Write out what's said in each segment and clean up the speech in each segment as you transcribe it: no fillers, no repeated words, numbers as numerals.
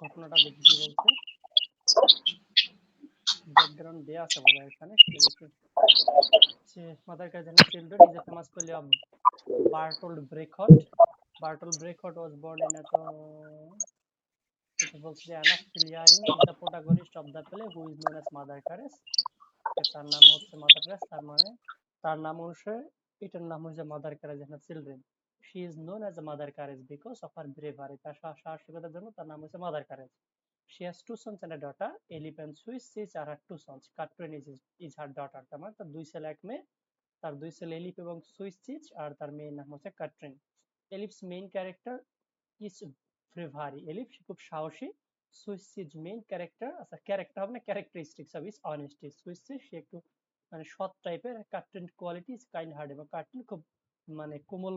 ঘটনাটা দেখি কি বলছে। ব্যাকগ্রাউন্ড দেয়া আছে বোধহয় এখানে, দেখি যে মাদার কাজের Children is a famous play of Bertolt Brecht. Bartol Brecht was born in it বলছে যে Anna Filiaring is the protagonist of the play who is known as Mother Cares. তার নাম হচ্ছে মাদার ক্যারেস, তার মানে তার নাম অনুসারে এটার নাম হচ্ছে mother courage and children. She is known as a mother courage because of her bravery. তার সাহসিকতার জন্য তার নাম হচ্ছে mother courage. She has two sons and a daughter. Elif and Swiss are her two sons. Katrin is her daughter. তার মানে তার দুই ছেলে এক মেয়ে. তার দুই ছেলে এলিফ এবং সুইস চিজ, আর তার মেয়ের নাম হচ্ছে Kattrin. Eilif's main character is bravery. Eilif সে খুব সাহসী. সুইস চিজ মেইন ক্যারেক্টার, আচ্ছা ক্যারেক্টার হবে না, characteristics of is honesty. Swiss Cheese সে একটু মানে সৎ টাইপের. Kattrin quality is kind heart, এবং কাটরিন খুব মানে কোমল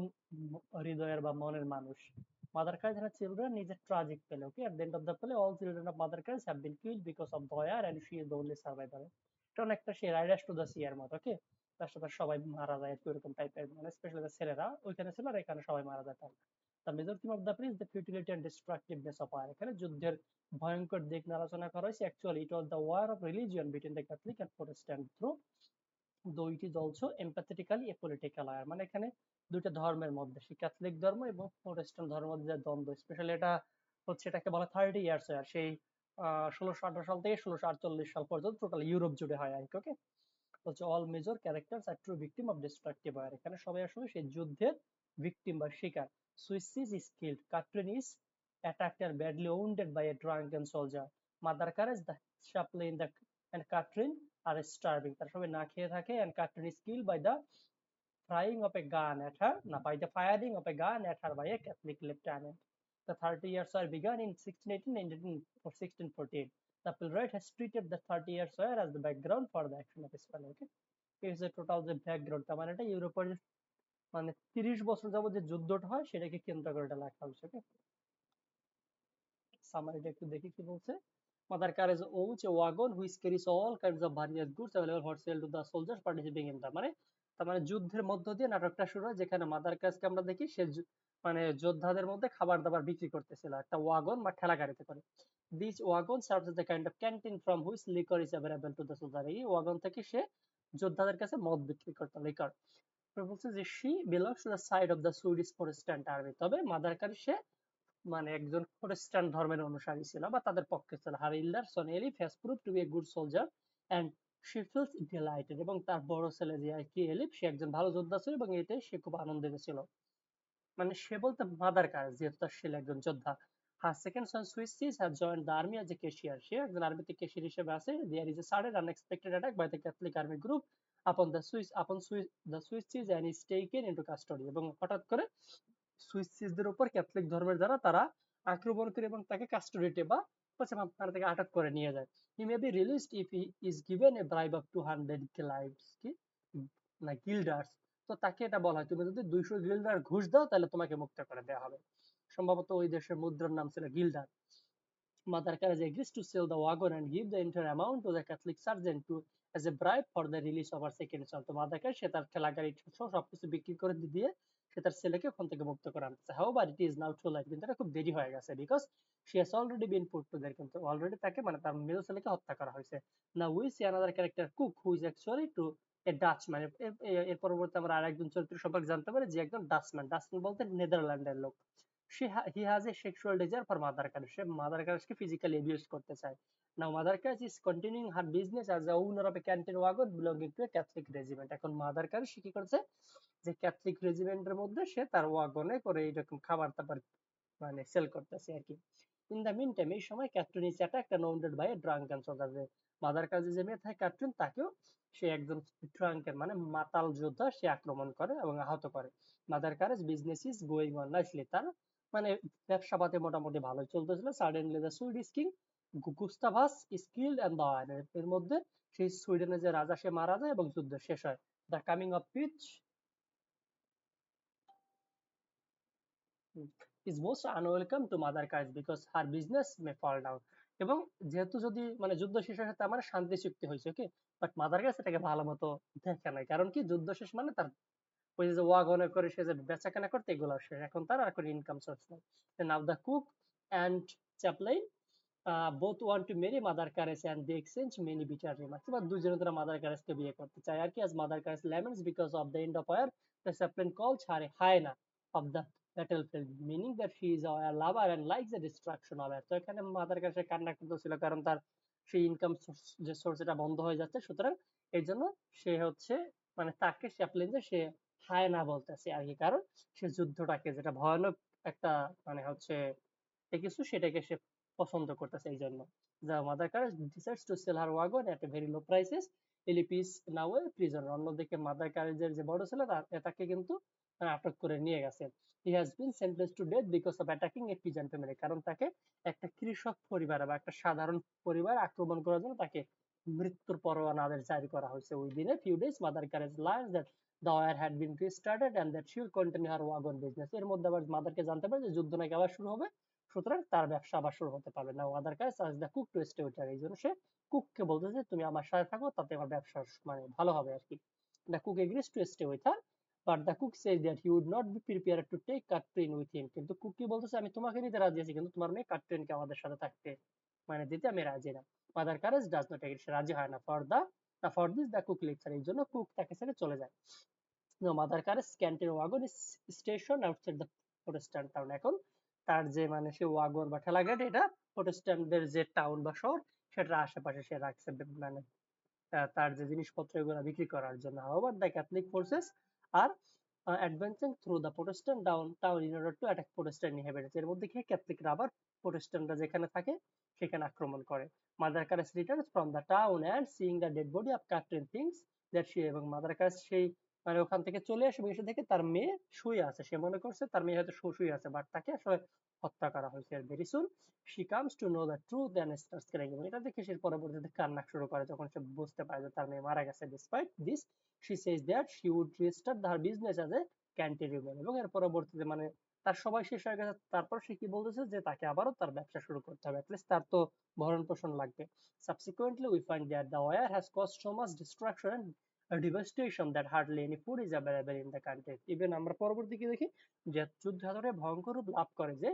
হৃদয়ের বা মনের মানুষ. Mother Cares and her children is a tragic play. Okay, at the end of the play, all children of Mother Cares have been killed because of Dwyer, and she is the only survivor. এটা অনেকটা সে Riders to the sea এর মতো. ওকে, তার সাথে সবাই মারা যায় এরকম টাইপের, মানে স্পেশালি ছেলেরা ওইখানে ছিল আর এখানে সবাই মারা যায়. The major theme of the play is the futility and destructiveness of war. এখানে যুদ্ধের ভয়ঙ্কর দিক নিয়ে আলোচনা করা হয়েছে. Actually it was the war of religion between the Catholic and Protestant through though it is also empathetically a political war. মানে এখানে দুইটা ধর্মের মধ্যে, সেই ক্যাথলিক ধর্ম এবং প্রোটেস্ট্যান্ট ধর্মের মধ্যে দ্বন্দ্ব. স্পেশালি এটা হচ্ছে, এটাকে বলা 30 ইয়ার্স ওয়ার. সেই 1618 সাল থেকে 1648 সাল পর্যন্ত টোটাল ইউরোপ জুড়ে হয় আর কি. ওকে, হচ্ছে all major characters are true victim of destructive war. এখানে সবাই আসলে সেই যুদ্ধের ভিকটিম বা শিকার. Swiss Cheese is killed, Kattrin is attacked and badly wounded by a drunken soldier. Mother Cares, the chaplain, and Katrin are starving. তারা সবাই না খেয়ে থাকে, and Katrin is killed by the firing of a gun at her, না, by the firing of a gun at her by a Catholic lieutenant. The 30 years war began in 1618 and ended in 1648. The playwright has treated the 30 years war as the background for the action of his play. Okay, is a total যে background, তার মানে এটা ইউরোপের মানে 30 বছর যাবত যে যুদ্ধটা হয় সেটাকে কেন্দ্র করে এটা লেখা হয়েছে. ওকে, সামারিটা একটু দেখি কি বলছে. Mother Cares owns a wagon which carries all kinds of various goods available for sale to the soldiers participating in the, মানে তার মানে যুদ্ধের মধ্য দিয়ে নাটকটা শুরু হয়, যেখানে মাদার কাজকে আমরা দেখি সে মানে যোদ্ধাদের মধ্যে খাবার দাবার বিক্রি করতেছিল একটা ওয়াগন বা ঠেলা গাড়িতে করে. This wagon serves as a kind of canteen from which liquor is available to the soldier. এই ওয়াগন থেকে সে যোদ্ধাদের কাছে মদ বিক্রি করতো, লিকার. বলছে যে she belongs to the side of the Swedish Protestant army. তবে মাদার কারি সে মানে একজন প্রোটেস্ট্যান্ট ধর্মের অনুসারী ছিল বা তাদের পক্ষে ছিল. Her elder son Eilif has prove to be a good soldier and she feels delighted. এবং তার বড় ছেলে যে আর কি এলিফ, সে একজন ভালো যোদ্ধা ছিল এবং এতে সে খুব আনন্দিত ছিল. মানে সে বলতে মাদার কাজ, যেহেতু তার ছেলে একজন যোদ্ধা. Her second son Swiss Cheese has joined the army as a cashier. সে একজন আর্মিতে ক্যাশিয়ার হিসেবে আছে. There is a sudden unexpected attack by the Catholic army group upon the Swiss Cheese and is taken into custody. এবং হঠাৎ করে সুইসিসদের উপর Catholic ধর্মের যারা তারা আক্রমণ করে এবং তাকে কাস্টডিতে বা তারা তাকে আটক করে নিয়ে যায়. He may be released if he is given a bribe of 200 guilders, কি না গিল্ডার্স. তো তাকে এটা বলা হয়, তুমি যদি 200 গিল্ডার ঘুষ দাও তাহলে তোমাকে মুক্ত করে দেওয়া হবে. সম্ভবত ওই দেশের মুদ্রার নাম ছিল গিল্ডার. Mother Cares agrees to sell the wagon and give the entire amount to the Catholic sergeant to as a bribe for the release of her second son. তো মাদার ক্যারেস সে তার ঠেলা গাড়ি সহ সবকিছু বিক্রি করে দিয়ে সে তার ছেলেকে ওখান থেকে মুক্ত করে আনতেছে. However, it is now too late. কিন্তু এটা খুব দেরি হয়ে গেছে because she has already been put to death. কিন্তু অলরেডি তাকে মানে তার মেজ ছেলেকে হত্যা করা হয়েছে. Now we see another character Cook who is actually to a Dutch man. এর পরবর্তী আমরা আরেকজন চরিত্র সম্পর্কে জানতে পারি যে একজন ডাচম্যান. ডাচম্যান বলতে নেদারল্যান্ডের লোক. He has a sexual desire for Mother Cares. সে মাদার ক্যারেসকে ফিজিক্যালি অ্যাবিউজ করতে চায়. Now Mother Cares is continuing her business as the owner of a canteen wagon belonging to a Catholic regiment. এখন mother ক্যারেস সে কি করছে, যে Catholic রেজিমেন্টের মধ্যে সে তার ওয়াগনে করে এইরকম খাবার দাবার মানে সেল করতেছে আর কি. ইন দ্য মিন টাইম, এই সময় Kattrin is attacked and wounded by a drunken soldier. যে মাদার কাজে যে মেয়ে থাকে ক্যাথরিন, তাকেও সে একজন ড্রাঙ্কেন মানে মাতাল যোদ্ধা সে আক্রমণ করে এবং আহত করে. Mother Courage business is going on nicely. তার মানে ব্যবসা পাতি মোটামুটি ভালোই চলতেছিল. Suddenly the Swedish king Gustavus is killed and the war. এর মধ্যে সেই সুইডেনের যে রাজা সে মারা যায় এবং যুদ্ধ শেষ হয়. The coming of peace is most unwelcome to Mother Cares because her business may fall down. এবং যেহেতু যদি মানে যুদ্ধ শেষ হয়ে তার মানে শান্তি চুক্তি হয়েছে, ওকে, বাট মাদার কাছে এটাকে ভালো মতো দেখে নাই. কারণ কি, যুদ্ধ শেষ মানে তার ওই যে ওয়াগনে করে সে যে বেচা কেনা করতে, এগুলো শেষ. এখন তার আর কোনো ইনকাম সোর্স নেই. Now the cook and chaplain both want to marry Mother Teresa and they exchange many bitter remarks. এবার দুজনে তারা মাদার ক্যারেসকে বিয়ে করতে চায় আর কি, as Mother Teresa laments because of the end of war, the chaplain calls her a hyena of the battlefield, meaning that she is a lover and likes the destruction of her. তো এখানে mother ক্যারেসা কান্না করতেছিল কারণ তার সেই income যে source এটা বন্ধ হয়ে যাচ্ছে, সুতরাং এই জন্য সে হচ্ছে মানে তাকে চ্যাপলিন যে সে হায়না বলতেছে আর কি, কারণ সে যুদ্ধটাকে যেটা ভয়ানক একটা মানে হচ্ছে কিছু সেটাকে সে পছন্দ করতেছে এই জন্য। The mother caress decides to sell her wagon at a very low prices. Philip is now a prisoner. অন্যদিকে মাদার ক্যারেজের যে বড় ছেলে তাকে কিন্তু আটক করে নিয়ে গেছে। He has been sentenced to death because of attacking a peasant family. কারণ তাকে একটা কৃষক পরিবার বা একটা সাধারণ পরিবার আক্রমণ করার জন্য তাকে মৃত্যুর পরোয়ানা আদেশ জারি করা হয়েছে। Within a few days, Mother Caress learns that the war had been restarted and that she will continue her wagon business. এর মধ্যে আবার মাদারকে জানতে পারে যে যুদ্ধ নাকি আবার শুরু হবে, সুতরাং তার ব্যবসা আবার শুরু হতে পারবে না। আদার কাজ আজ the cook two stay with হার, এই জন্য সে কুককে বলতেছে তুমি আমার সাথে থাকো, তাতে আমার ব্যবসা মানে ভালো হবে আর কি। The cook agrees to stay with her, but the cook says that he would not be prepared to take Kattrin with him. কিন্তু কুক কি বলতেছে, আমি তোমাকে নিতে রাজি আছি কিন্তু তোমার মেয়ে কাটরিনকে আমাদের সাথে থাকতে মানে দিতে আমি রাজি না। Mother Courage does not agree, সে রাজি হয় না। For this the cook leaves, এই জন্য কুক তাকে ছেড়ে চলে যায়। Mother Courage canteen wagon is station outside the Protestant town. এখন তার যে মানে সে ওয়াগন বা ঠেলাগাড়ি এটা প্রোটেস্ট্যান্টদের যে টাউন বা শহর সেটার আশেপাশে সে রাখছে মানে তার যে জিনিসপত্র এগুলো বিক্রি করার জন্য। However, the Catholic forces are advancing through the Protestant town in order to attack Protestant inhabitants. এর মধ্যে কি ক্যাথলিকরা আবার প্রোটেস্ট্যান্টরা যেখানে থাকে সেখানে আক্রমণ করে। Mother Courage returns from the town and seeing the dead body of Catherine thinks that she, এবং মাদার ক্যারেস সেই মানে ওখান থেকে চলে আসে এবং এসে দেখে তার মেয়ে শুয়ে আছে। সে মনে করছে তার মেয়ে হয়তো শুয়ে আছে, বাট তাকে আসলে হত্যা করা হয়েছে। Very soon she comes to know the truth and starts crying, এবং এটা দেখে সে পরবর্তীতে কান্না শুরু করে যখন সে বুঝতে পারে যে তার মেয়ে মারা গেছে। Despite this, she says that she would restart her business as a canteen, এবং এর পরবর্তীতে মানে তার সবাই শেষ হয়ে গেছে, তারপর সে কি বলতেছে যে তাকে আবারও তার ব্যবসা শুরু করতে হবে, অ্যাটলিস্ট তার তো ভরণ পোষণ লাগবে। Subsequently, we find that the war has caused so much destruction and devastation that hardly any food is available in the country. Even আমরা পরবর্তী কি দেখি যে যুদ্ধ এতটাই ভয়ঙ্কর রূপ লাভ করে যে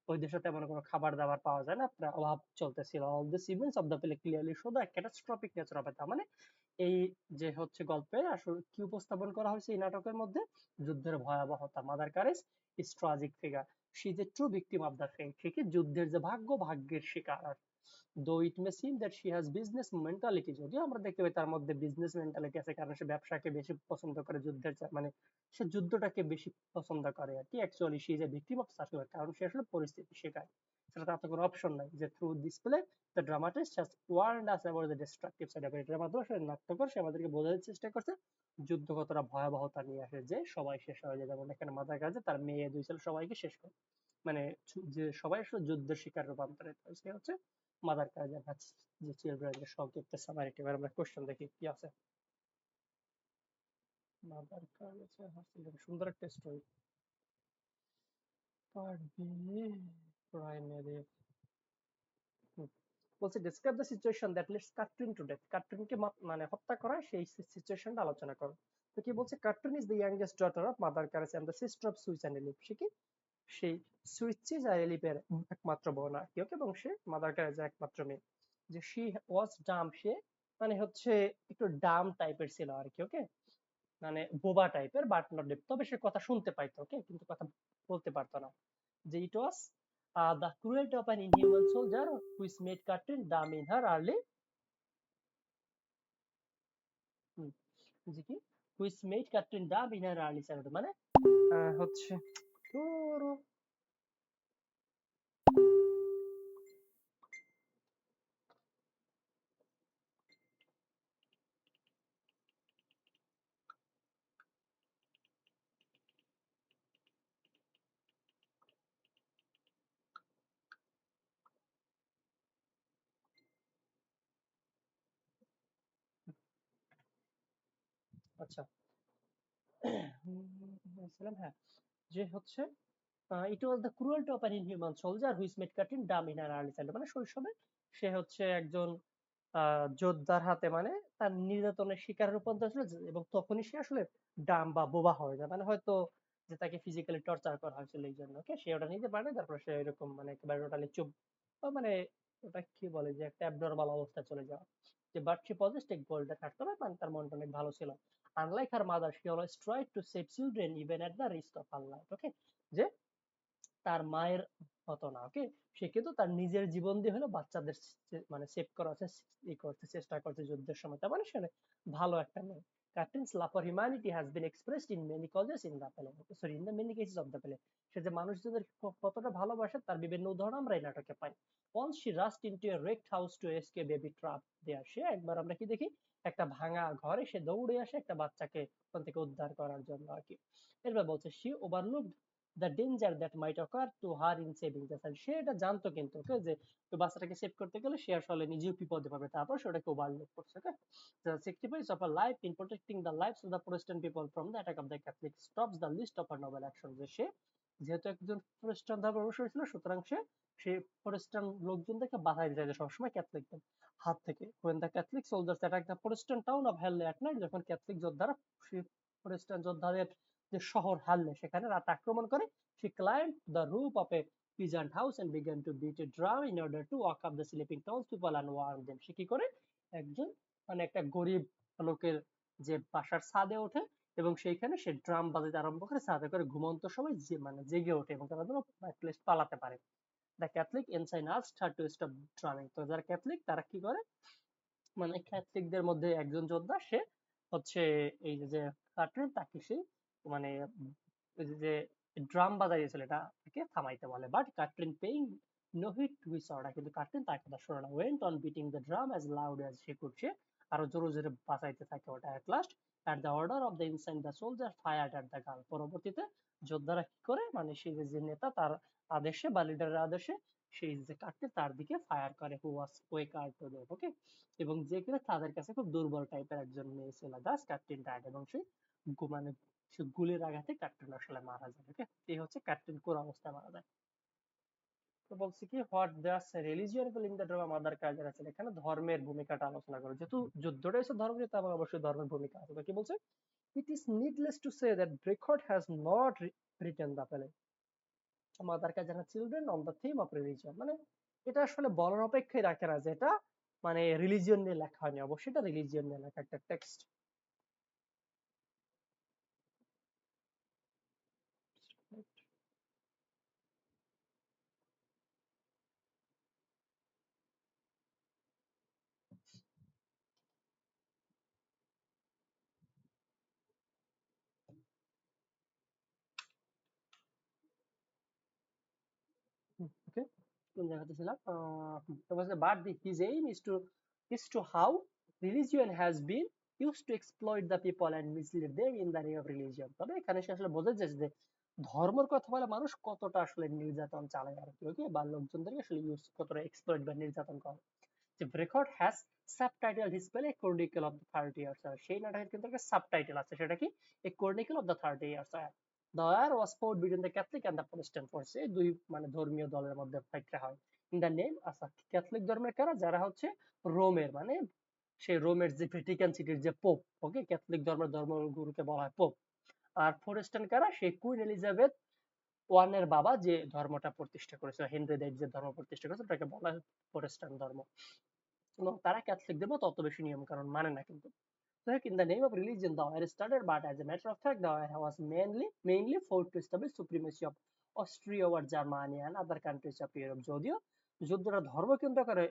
ওই দেশে তেমন কোনো খাবার দাবার পাওয়া যায় না, অভাব চলতেছিল। All these events of the play clearly show the catastrophic nature of it. মানে এই যে হচ্ছে গল্পে আসলে কি উপস্থাপন করা হয়েছে এই নাটকের মধ্যে, যুদ্ধের ভয়াবহতা। Mother Courage is tragic figure, she is a true victim of the fate. সে কি যুদ্ধের যে ভাগ্যের শিকার। though it may seem that she has business mentality, যদিও আমরা দেখতে পাই তার মধ্যে বিজনেস মেন্টালিটি আছে, কারণ সে ব্যবসাকে বেশি পছন্দ করে যুদ্ধের মানে সে যুদ্ধটাকে বেশি পছন্দ করে আর কি। Actually she is A victim of circular, কারণ সে আসলে পরিস্থিতি শিকার, সেটা তার তো কোনো অপশন নাই। যে through this play the dramatist has warned us about the destructive side of it. এর মাধ্যমে সে নাট্যকর সে আমাদেরকে বোঝানোর চেষ্টা করছে যুদ্ধ কতটা ভয়াবহতা নিয়ে আসে, যে সবাই শেষ হয়ে যায়। যেমন এখানে মাথার কাছে তার মেয়ে দুই ছেলে সবাইকে শেষ করে, মানে যে সবাই আসলে যুদ্ধের শিকার রূপান্তরিত হয়। সে হচ্ছে মাদার কাজের কাছে যে চিলড্রেনের সংক্ষিপ্ত সামারি। এবার আমরা কোশ্চেন দেখি কি আছে। মাদার কাজে সুন্দর একটা স্টোরি। Part B, primary. বলছে describe the situation that leads Kattrin to death. কাটরিনকে মানে হত্যা করা সেই সিচুয়েশনটা আলোচনা করো। তো কি বলছে, Kattrin is the youngest daughter of Mother Courage and the sister of Swiss and Eilif. সে কি সেই সুইচিজ আর এলিফের একমাত্র বোন আর কি, ওকে, এবং সে মাদার ক্যারেজের একমাত্র মেয়ে। যে শি ওয়াজ ডাম, সে মানে হচ্ছে একটু ডাম টাইপের ছিল আর কি, ওকে, মানে বোবা টাইপের, বাট নট ডেফ, তবে সে কথা শুনতে পাইতো, ওকে, কিন্তু কথা বলতে পারতো না। যে it was the cruelty of an inhuman soldier which made Kattrin dumb in her early, যে কি which made Kattrin dumb in her early childhood, মানে হচ্ছে আচ্ছা বলছিলাম, হ্যাঁ, যে হচ্ছে it was the cruelty of an inhuman soldier which made Kattrin dumb in her early childhood, মানে শৈশবে সে হচ্ছে একজন যোদ্ধার হাতে মানে তার নির্যাতনের শিকার রূপান্তর হয়েছিল, এবং তখনই সে আসলে ডাম বা বোবা হয়ে যায়, মানে হয়তো যে তাকে ফিজিক্যালি টর্চার করা হয়েছিল এই জন্য, ওকে, সে ওটা নিতে পারে না, তারপর সে এরকম মানে একেবারে টোটালি চুপ মানে ওটা কি বলে যে একটা অ্যাবনর্মাল অবস্থা চলে যাওয়া, যে but she possessed a golden heart, তবে মানে তার মনটা অনেক ভালো ছিল। Unlike her mother she always tried to save children even at the risk of her life. Okay, যে তার মায়ের মতো না, ওকে, সে কিন্তু তার নিজের জীবন দিয়ে হলো বাচ্চাদের মানে সেভ করার করতে চেষ্টা করছে যুদ্ধের সময়। তার মানে সে ভালো একটা মেয়ে। Captain's love for humanity has been expressed in many causes in the play. Sorry, in the many cases of the play. সে যে মানুষদের কতটা ভালোবাসে তার বিভিন্ন উদাহরণ আমরা এই নাটকে পাই। Once she rushed into a wrecked house to escape baby trap there. সে একবার আমরা কি দেখি, একটা ভাঙা ঘরে সে দৌড়ে আসে একটা বাচ্চাকে ওখান থেকে উদ্ধার করার জন্য আর কি। এরপর বলছে she overlooked the danger that might occur to her in saving the child. সে এটা জানতো কিন্তু, ওকে, যে ওই বাচ্চাটাকে সেভ করতে গেলে সে আসলে নিজেও বিপদে পাবে, তারপর সেটাকে ওভারলুক করছে। ওকে, the sacrifice of her life in protecting the lives of the Protestant people from the attack of the Catholics tops the list of her noble action. যে সে যেহেতু একজন প্রটেস্ট্যান্ট ধর্মের অনুসারী ছিল, সুতরাং সে প্রটেস্ট্যান্ট লোকজনদেরকে বাধাই দিতে সবসময় ক্যাথলিকদের হাত থেকে। when the Catholic soldiers attacked the Protestant town of Halle at night, যখন ক্যাথলিক যোদ্ধারা প্রটেস্ট্যান্ট যোদ্ধাদের যে শহর হাল্লে সেখানে রাত আক্রমণ করে, she climbed the roof of a peasant house and began to beat a drum in order to wake up the sleeping townspeople and warn them. সে কি করে, একজন মানে একটা গরিব লোকের যে বাসার ছাদে ওঠে এবং সেইখানে সে ড্রাম বাজাতে আরম্ভ করে, ছাদে করে ঘুমন্ত সবাই যে মানে জেগে ওঠে এবং তারা যেন পালাতে পারে। The Catholic ensign asked her to stop drumming. তো যারা ক্যাথলিক তারা কি করে, মানে ক্যাথলিকদের মধ্যে একজন যোদ্ধা সে হচ্ছে এই যে কার্টুন তাকে সে মানে ওই যে ড্রাম বাজাইছিল এটা তাকে থামাইতে বলে, but Kattrin paying no heed to his order, কিন্তু কার্টুন তার কথা শোনে না। Went on beating the drum as loud as she could, সে আরো জোরে জোরে বাজাইতে থাকে ওটা। At last at the order of the ensign the soldier fired at the girl, পরবর্তীতে যোদ্ধারা কি করে, মানে সে যে নেতা তার আদেশে বা লিডারের আদেশে সেই যে কার্টুন তার দিকে ফায়ার করে, হু ওয়াজ ওয়েকার টু দেম। ওকে, এবং যে কিনা তাদের কাছে খুব দুর্বল টাইপের একজন মেয়ে ছিল। দাস ক্যাপ্টেন ডায়েড, এবং সে মানে সে গুলির আঘাতে ক্যাপ্টেন আসলে মারা যায়। ওকে, এই হচ্ছে ক্যাপ্টেন কোন অবস্থায় মারা যায়। তো বলছি কি, what does religion play in the drama, mother কাজের আছে এখানে ধর্মের ভূমিকাটা আলোচনা করে, যেহেতু যুদ্ধটা হচ্ছে ধর্ম নিয়ে, তার অবশ্যই ধর্মের ভূমিকা আছে। তো কি বলছে, it is needless to say that Brecht has not written the play Mother কাজের Children on the theme of religion. মানে এটা আসলে বলার অপেক্ষাই রাখে না যে এটা মানে রিলিজিয়ন নিয়ে লেখা হয়নি, অবশ্যই এটা রিলিজিয়ন নিয়ে লেখা একটা টেক্সট। ওকে, কোন জায়গাতে ছিলাম, তো বলছে but his aim is to how religion has been use to exploit the people and mislead them in the name of religion. তবে এখানে সে আসলে বোঝাচ্ছে যে ধর্মের কথা বলে মানুষ কতটা আসলে নির্যাতন চালায় আর কি, ওকে, বা লোকজনদেরকে আসলে ইউজ কতটা এক্সপ্লয়েট বা নির্যাতন করে। যে রেকর্ড has subtitle display chronicle of the 30 years, সেই নাটকের কিন্তু একটা সাবটাইটেল আছে, সেটা কি, a chronicle of the 30 years. The war was fought between the Catholic and the Protestant forces, এই দুই মানে ধর্মীয় দলের মধ্যে ফাইটটা হয়। ইন দ্য নেম, আচ্ছা, ক্যাথলিক ধর্মের কারা, যারা হচ্ছে রোমের মানে সেই রোমের যে ভ্যাটিকান সিটির যে পোপ, ওকে, ক্যাথলিক ধর্মের ধর্মগুরুকে বলা হয় পোপ। আর প্রোটেস্ট্যান্ট কারা, সেই কুইন এলিজাবেথ ওয়ানের বাবা যে ধর্মটা প্রতিষ্ঠা করেছিল, হেনরি দ্য এইট যে ধর্ম প্রতিষ্ঠা করেছিল, তাকে বলা হয় প্রোটেস্ট্যান্ট ধর্ম। এবং তারা ক্যাথলিকদের মতো অত বেশি নিয়ম কানুন মানে না কিন্তু। So in the name of religion, the war started, but as a matter of fact, the war was mainly fought to establish supremacy of Austria over Germany and other countries of Europe. যদিও যুদ্ধটা ধর্ম কেন্দ্র করে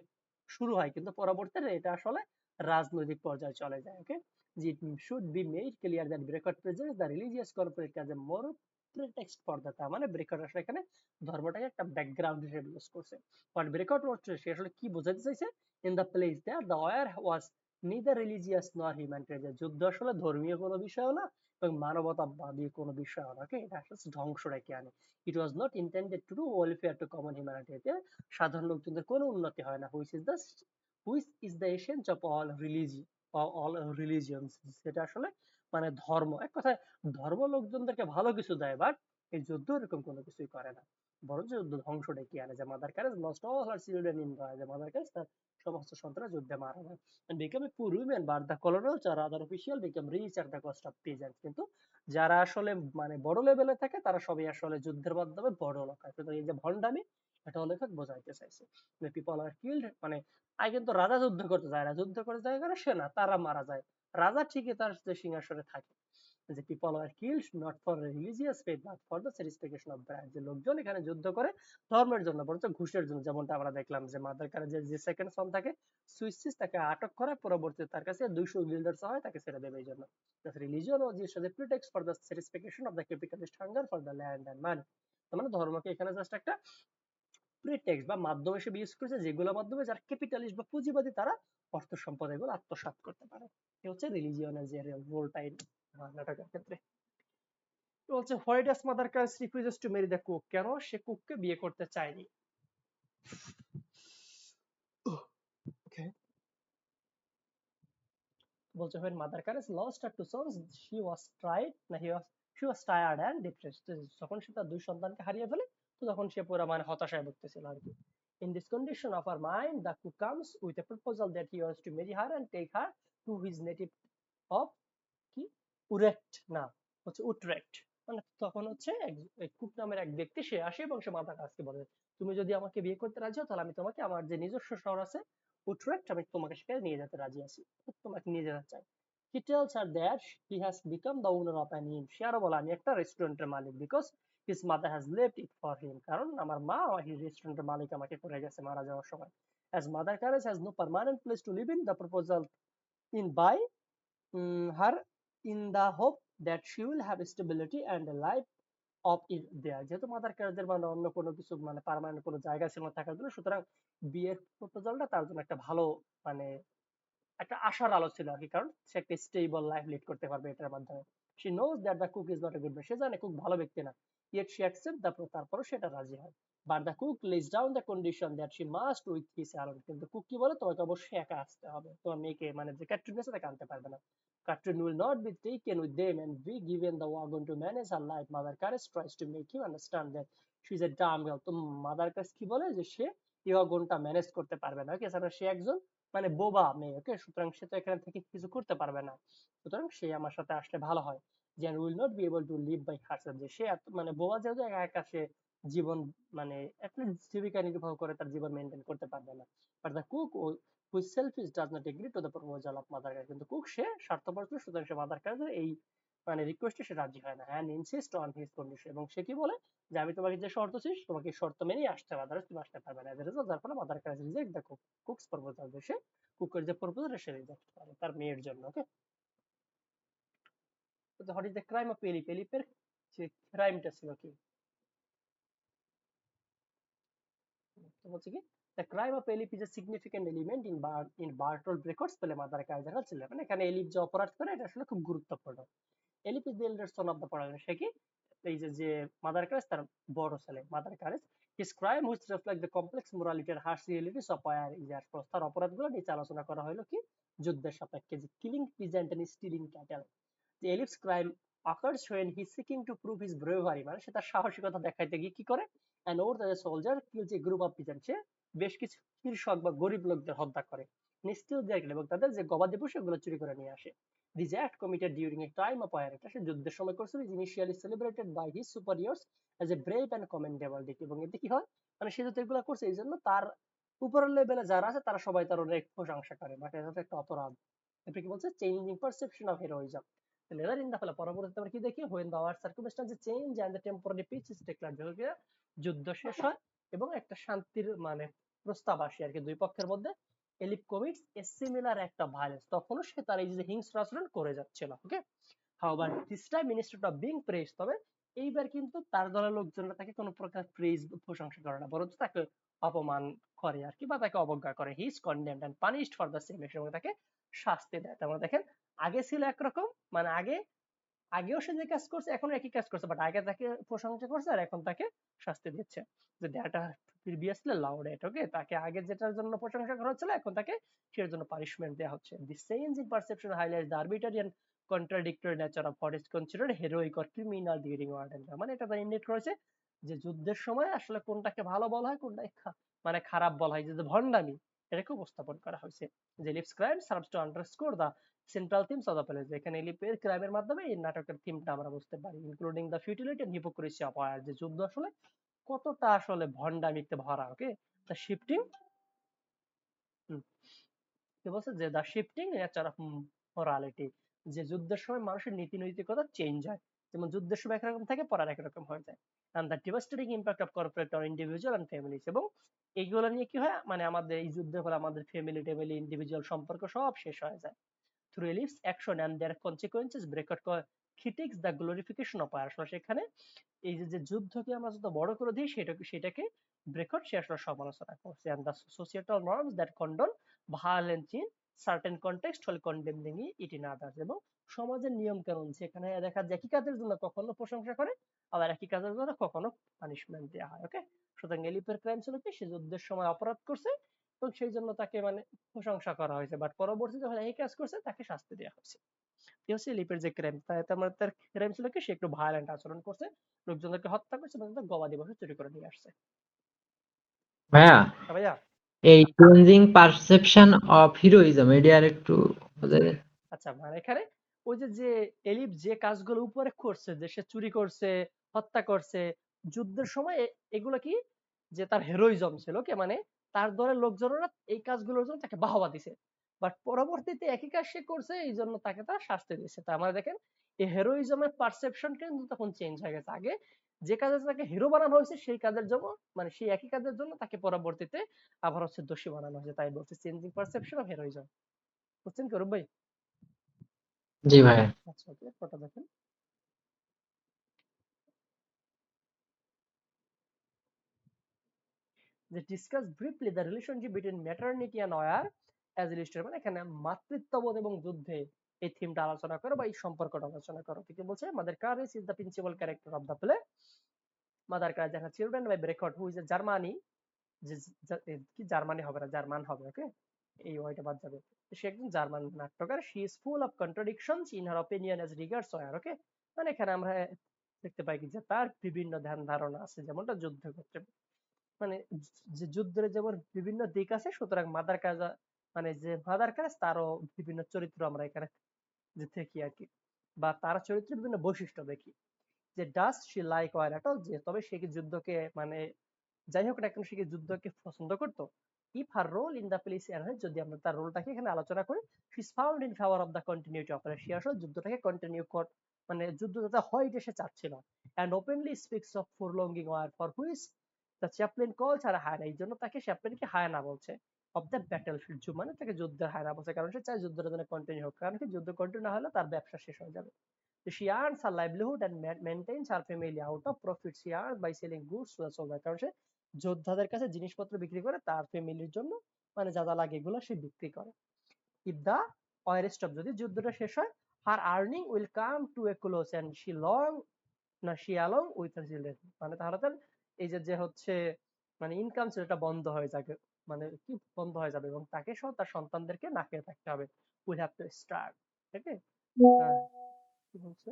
শুরু হয়, কিন্তু পরবর্তীতে এটা আসলে রাজনৈতিক পর্যায়ে চলে যায়। ওকে, it should be made clear that Brecot presents the religious conflict as a more pretext for the, মানে ব্রেকট আসলে এখানে ধর্মটাকে একটা ব্যাকগ্রাউন্ড হিসেবে ইউজ করছে। বাট ব্রেকট সে আসলে কি বোঝাতে চাইছে, in the place there the war was neither religious nor humanitarian, যুদ্ধ আসলে ধর্মীয় কোনো বিষয় না এবং মানবতাবাদী কোনো বিষয় না, এটা আসলে ধ্বংস রেখে আনে। It was not intended to do welfare to common humanity, সাধারণ লোকজনদের কোনো উন্নতি হয় না। Which is the essence of all religions, সেটা আসলে মানে ধর্ম, এক কথায় ধর্ম লোকজনদেরকে ভালো কিছু দেয়, বাট এই যুদ্ধ এরকম কোনো কিছুই করে না, বরঞ্চ যুদ্ধ ধ্বংস ডেকে আনে। যে mother carriage lost all her children in the, যে মাদার ক্যারেজ তার সমস্ত সন্তান যুদ্ধে মারা যায়। and become a poor woman, but the colonels or other official become rich at the cost of peasants. কিন্তু যারা আসলে মানে বড় লেভেলে থাকে তারা সবাই আসলে যুদ্ধের মাধ্যমে বড় লোক হয়। সুতরাং এই যে ভন্ডামি এটা লেখক বোঝাইতে চাইছে যে পিপল আর কিল্ড, মানে আগে কিন্তু রাজা যুদ্ধ করতে যায় না, যুদ্ধ করতে যায় কারণ সেনা, তারা মারা যায়, রাজা ঠিকই তার যে সিংহাসনে থাকে। যে people R killed not for religious faith but for the satisfaction of brand, যে লোকজন এখানে যুদ্ধ করে ধর্মের জন্য বরঞ্চ ঘুষের জন্য, যেমনটা আমরা দেখলাম যে মাদার কারেজের যে সেকেন্ড সন থাকে সুইসিস, তাকে আটক করে, পরবর্তীতে তার কাছে 200 গিল্ডার্স হয়, তাকে ছেড়ে দেবে এই জন্য। Religion was used as a pretext for the satisfaction of the capitalist hunger for the land and money. তার মানে ধর্মকে এখানে জাস্ট একটা প্রিটেক্সট বা মাধ্যম হিসেবে ইউজ করেছে, যেগুলোর মাধ্যমে যারা ক্যাপিটালিস্ট বা পুঁজিবাদী তারা অর্থ সম্পদ এগুলো আত্মসাৎ করতে পারে। এ হচ্ছে রিলিজিয়নের যে রোলটা নাটকের ক্ষেত্রে। বলছে why does mother courage refuses to marry the cook, কেন সে কুককে বিয়ে করতে চায়নি। Okay. বলছে when mother Caris lost her two sons she was tried না she was tired and depressed, যখন সে তার দুই সন্তানকে হারিয়ে ফেলে তো তখন সে পুরো মানে হতাশায় ভুগতেছিল আর কি। In this condition of her mind the cook comes with a proposal that he wants to marry her and take her to his native of কি উরেক্ট না হচ্ছে উটরেক্ট, মানে তখন হচ্ছে কুক নামের এক ব্যক্তি সে আসে এবং সে মাদার কাসকে বলে তুমি যদি আমাকে বিয়ে করতে রাজি হও তাহলে আমি তোমাকে আমার যে নিজস্ব শহর আছে উটরেক্ট, আমি তোমাকে সেখানে নিয়ে যেতে রাজি আছি, তোমাকে নিয়ে যেতে চাই। He tells her that he has become the owner of an inn, সে আরো বলে আমি একটা রেস্টুরেন্টের মালিক, because his mother has left it for him, কারণ আমার মা এই রেস্টুরেন্টের মালিক আমাকে করে গেছে মারা যাওয়ার সময়। As Mother Caris has no permanent place to live in, the proposal in by her in the hope that she will have stability and a life of it there, যেহেতু মাদার ক্যারেজের মানে অন্য কোনো কিছু মানে পার্মানেন্ট কোনো জায়গা ছিল না থাকার জন্য, সুতরাং বিয়ের প্রপোজালটা তার জন্য একটা ভালো মানে একটা আশার আলো ছিল আর কি, কারণ সে একটা স্টেবল লাইফ লিড করতে পারবে এটার মাধ্যমে। she knows that the cook is not a good man, সে জানে কুক ভালো ব্যক্তি না, yet she accepts the তারপরও সেটা রাজি হয়। but the cook lays down the condition that she must with his alone, কিন্তু কুক কি বলে তোমাকে অবশ্যই একা আসতে হবে, তোমার মেয়েকে মানে যে ক্যাটরিন আছে তাকে আনতে পারবে না। Catherine will not be taken with them and be given the wagon to manage her life. Mother Caris tries to make him understand that she is a dumb girl. তো মাদার কাস কি বলে যে সে এই ওয়াগনটা ম্যানেজ করতে পারবে না, এছাড়া সে একজন মানে বোবা মেয়ে, ওকে, সুতরাং সে তো এখানে থেকে কিছু করতে পারবে না, সুতরাং সে আমার সাথে আসলে ভালো হয়। যে will not be able to live by herself, যে সে মানে বোবা যেহেতু একা একা সে জীবন মানে জীবিকা নির্বাহ করে তার জীবন মেনটেন করতে পারবে না। But the cook who is selfish does not agree to the proposal of mother Caris, কিন্তু কুক সে স্বার্থপর ছিল, সুতরাং সে মাদার কারেজের এই মানে রিকোয়েস্টে সে রাজি হয় না, and insist on his condition, এবং সে কি বলে যে আমি তোমাকে যে শর্ত ছিস তোমাকে শর্ত মেনেই আসতে হবে, আদারওয়াইজ তুমি আসতে পারবে না। যার ফলে Mother Courage reject the cook's proposal, সে কুকের যে প্রপোজাল সে রিজেক্ট করে তার মেয়ের জন্য। ওকে, তো what is the crime of Eilif, এলিপের যে ক্রাইমটা ছিল কি, তো বলছে কি the crime of Eilif is a significant element in Bertolt রেকর্ডস পেলে মাদার কারেজ ছিল, মানে এখানে এলিপ যে অপরাধ করে এটা আসলে খুব গুরুত্বপূর্ণ। Eilif is the elder son of the paragon, সে কি এই যে মাদার কারেজ তার বড় ছেলে Mother Courage. His crime which reflect the complex morality আর harsh realities of war is at force, তার অপরাধগুলো নিয়ে আলোচনা করা হলো কি যুদ্ধের সাপেক্ষে, যে killing peasant and stealing cattle. যে Eilif's crime occurs when he is seeking to prove his bravery, মানে সে তার সাহসিকতা দেখাইতে গিয়ে কি করে an old soldier kills a group of peasants, সে বেশ কিছু কৃষক বা গরিব লোকদের হত্যা করে, নিশ্চিত দেখলে এবং তাদের যে গবাদি পশু এগুলো চুরি করে নিয়ে আসে। This act committed during a time of war, এটা সে যুদ্ধের সময় করছিল, is initially celebrated by his superiors as a brave and commendable deed, এবং এতে কি হয় মানে সে যদি এগুলো করছে এই জন্য তার উপরের লেভেলে যারা আছে তারা সবাই তার অনেক প্রশংসা করে, বাট এটা একটা অপরাধ। এটা কি বলছে changing perception of heroism, leather in the ফলে পরবর্তীতে আমরা কি দেখি when the war circumstances change and the temporary peace is declared, যখন যুদ্ধ শেষ হয় এবং একটা শান্তির মানে প্রস্তাব আসে আর কি দুই পক্ষের মধ্যে, এলিপ commits a similar act of violence, তখনও সে তার এই যে হিংস্র আচরণ করে যাচ্ছিল। ওকে, however this time instead of being praised, তবে এইবার কিন্তু তার দলের লোকজনরা তাকে কোনো প্রকার প্রেজ প্রশংসা করে না, বরঞ্চ তাকে অপমান করে আর কি, বা তাকে অবজ্ঞা করে। He is condemned and punished for the same, এবং তাকে শাস্তি দেয়। তারপরে দেখেন আগে ছিল একরকম, মানে আগেও সে যে কাজ করছে এখন একই কাজ করছে, বাট আগে তাকে প্রশংসা করছে আর এখন তাকে শাস্তি দিচ্ছে। যে দ্যাটা প্রিভিয়াসলি লাউডেড, ওকে, তাকে আগে যেটার জন্য প্রশংসা করা হচ্ছিল এখন তাকে সেটার জন্য পানিশমেন্ট দেওয়া হচ্ছে। This change in perception highlights the arbitrary and contradictory nature of what is considered heroic or criminal during war time, মানে এটা তারা ইন্ডিকেট করেছে যে যুদ্ধের সময় আসলে কোনটাকে ভালো বলা হয় কোনটাকে মানে খারাপ বলা হয়, যে ভণ্ডামি এটাকে উপস্থাপন করা হয়েছে। যে Eilif's crime serves to underscore the central themes of the play, এখানে এলিপের ক্রাইমের মাধ্যমে এই নাটকের থিমটা আমরা বুঝতে পারি, including the futility and hypocrisy of war, যে যুদ্ধ আসলে কতটা আসলে ভন্ডামিতে ভরা। ওকে, দ্য শিফটিং কি বলছে যে the shifting nature of morality, যে যুদ্ধের সময় মানুষের নীতি নৈতিকতা চেঞ্জ হয়, যেমন যুদ্ধের সময় একরকম থাকে, পড়ার একরকম হয়ে যায়। And the devastating impact of corporate or individual and families, এবং এইগুলো নিয়ে কি হয়, মানে আমাদের এই যুদ্ধের ফলে আমাদের ফ্যামিলি টেমিলি ইন্ডিভিজুয়াল সম্পর্ক সব শেষ হয়ে যায়। Through Eilif's action and their consequences breakout critiques the glorification of আসলে সেখানে এই যে যুদ্ধকে আমরা যত বড় করে দিই সেটাকে ব্রেকআউট সে আসলে সমালোচনা করছে। And the societal norms that condone violence in certain context হল কন্ডেমনিং ইট ইন আদার্স, এবং সমাজের নিয়ম কানুন সেখানে দেখা যায় একই কাজের জন্য কখনো প্রশংসা করে, আবার একই কাজের জন্য কখনো পানিশমেন্ট দেওয়া হয়। ওকে, সুতরাং এলিপের ক্রাইম ছিল কি, সে যুদ্ধের সময় অপরাধ করছে এবং সেই জন্য তাকে মানে প্রশংসা করা হয়েছে, বাট পরবর্তীতে যখন এই কাজ করছে তাকে শাস্তি দেওয়া হয়েছে। কি হচ্ছে লিপের যে ক্রাইম, তার ক্রাইম ছিল কি, সে একটু ভায়োলেন্ট আচরণ করছে, লোকজনকে হত্যা করছে এবং তাদের গবাদি পশু চুরি করে নিয়ে আসছে। ভাইয়া, হ্যাঁ ভাইয়া। এই চেঞ্জিং পারসেপশন অফ হিরোইজম এটি আর একটু বোঝা যায়? আচ্ছা, মানে এখানে ওই যে এলিপ যে কাজগুলো উপরে করছে, যে সে চুরি করছে, হত্যা করছে যুদ্ধের সময়, এগুলো কি যে তার হেরোইজম ছিল, কি মানে তার দলের লোকজনেরা এই কাজগুলোর জন্য তাকে বাহবা দিছে, বাট পরবর্তীতে একই কাজ সে করছে, এই জন্য তাকে তার শাস্তি দিয়েছে। তার মানে দেখেন এই হেরোইজমের পারসেপশন কিন্তু তখন চেঞ্জ হয়ে গেছে। আগে যে কাজে তাকে হিরো বানানো হয়েছে সেই কাজের জন্য, মানে সেই একই কাজের জন্য তাকে পরবর্তীতে আবার হচ্ছে দোষী বানানো হয়েছে, তাই বলছে চেঞ্জিং পারসেপশন অফ হেরোইজম। বুঝছেন কি অরূপ ভাই? জি ভাইয়া। আচ্ছা, ওকে, ফটো দেখেন। যে discuss briefly the relationship between maternity and war as illustrated, মানে এখানে মাতৃত্ববোধ এবং যুদ্ধে এই থিমটা আলোচনা করো বা এই সম্পর্কটা আলোচনা করো। ঠিক বলছে Mother Courage is the principal character of the play. Mother Courage দেখা children by Brecht who is a Germany, যে কি জার্মানি হবে না, জার্মান হবে। ওকে, এই ওয়াইটা বাদ যাবে। সে একজন জার্মান নাট্যকার। She is full of contradictions in her opinion as regards war. Okay, মানে এখানে আমরা দেখতে পাই কি যে তার বিভিন্ন ধ্যান ধারণা আছে, যেমনটা যুদ্ধ ক্ষেত্রে, মানে যে যুদ্ধের যেমন বিভিন্ন দিক আছে, সুতরাং মাদার কাজ, মানে যে মাদার কাজ তারও বিভিন্ন চরিত্র আমরা এখানে যে দেখি আর কি, বা তার চরিত্রের বিভিন্ন বৈশিষ্ট্য দেখি। যে does she like war at all, যে তবে সে কি যুদ্ধকে মানে যাই হোক না কেন সে কি যুদ্ধকে পছন্দ করতো। If her role in the plays enhance, যদি আমরা তার রোলটাকে এখানে আলোচনা করি, she is found in favour of the continuity of, সে আসলে যুদ্ধটাকে কন্টিনিউ কর, মানে যুদ্ধ যাতে হয় এটা সে চাচ্ছিল। And openly speaks of prolonging war for which the chaplain calls her হায়না, এই জন্য তাকে চ্যাপলিনকে হায়না বলছে। অফ দ্য ব্যাটলফিল্ড, মানে তাকে যুদ্ধের হায়না বলছে, কারণ সে চায় যুদ্ধটা যেন কন্টিনিউ হোক, কারণ কি যুদ্ধ কন্টিনিউ না হলে তার ব্যবসা শেষ হয়ে যাবে। She earns her livelihood and maintains her family out of profits she earns by selling goods to the soldier, কারণ সে যোদ্ধাদের কাছে জিনিসপত্র বিক্রি করে তার ফ্যামিলির জন্য, মানে যা যা লাগে এগুলো সে বিক্রি করে। If the war stop, যদি যুদ্ধটা শেষ হয়, her earning will come to a close and she along with her children, মানে তাহলে তার এই যে যে হচ্ছে মানে ইনকাম সেটা বন্ধ হয়ে যাবে, মানে কি বন্ধ হয়ে যাবে, এবং তাকে সহ তার সন্তানদেরকে না খেয়ে থাকতে হবে। Will have to starve. ঠিক আছে? হ্যাঁ, কি বলছে?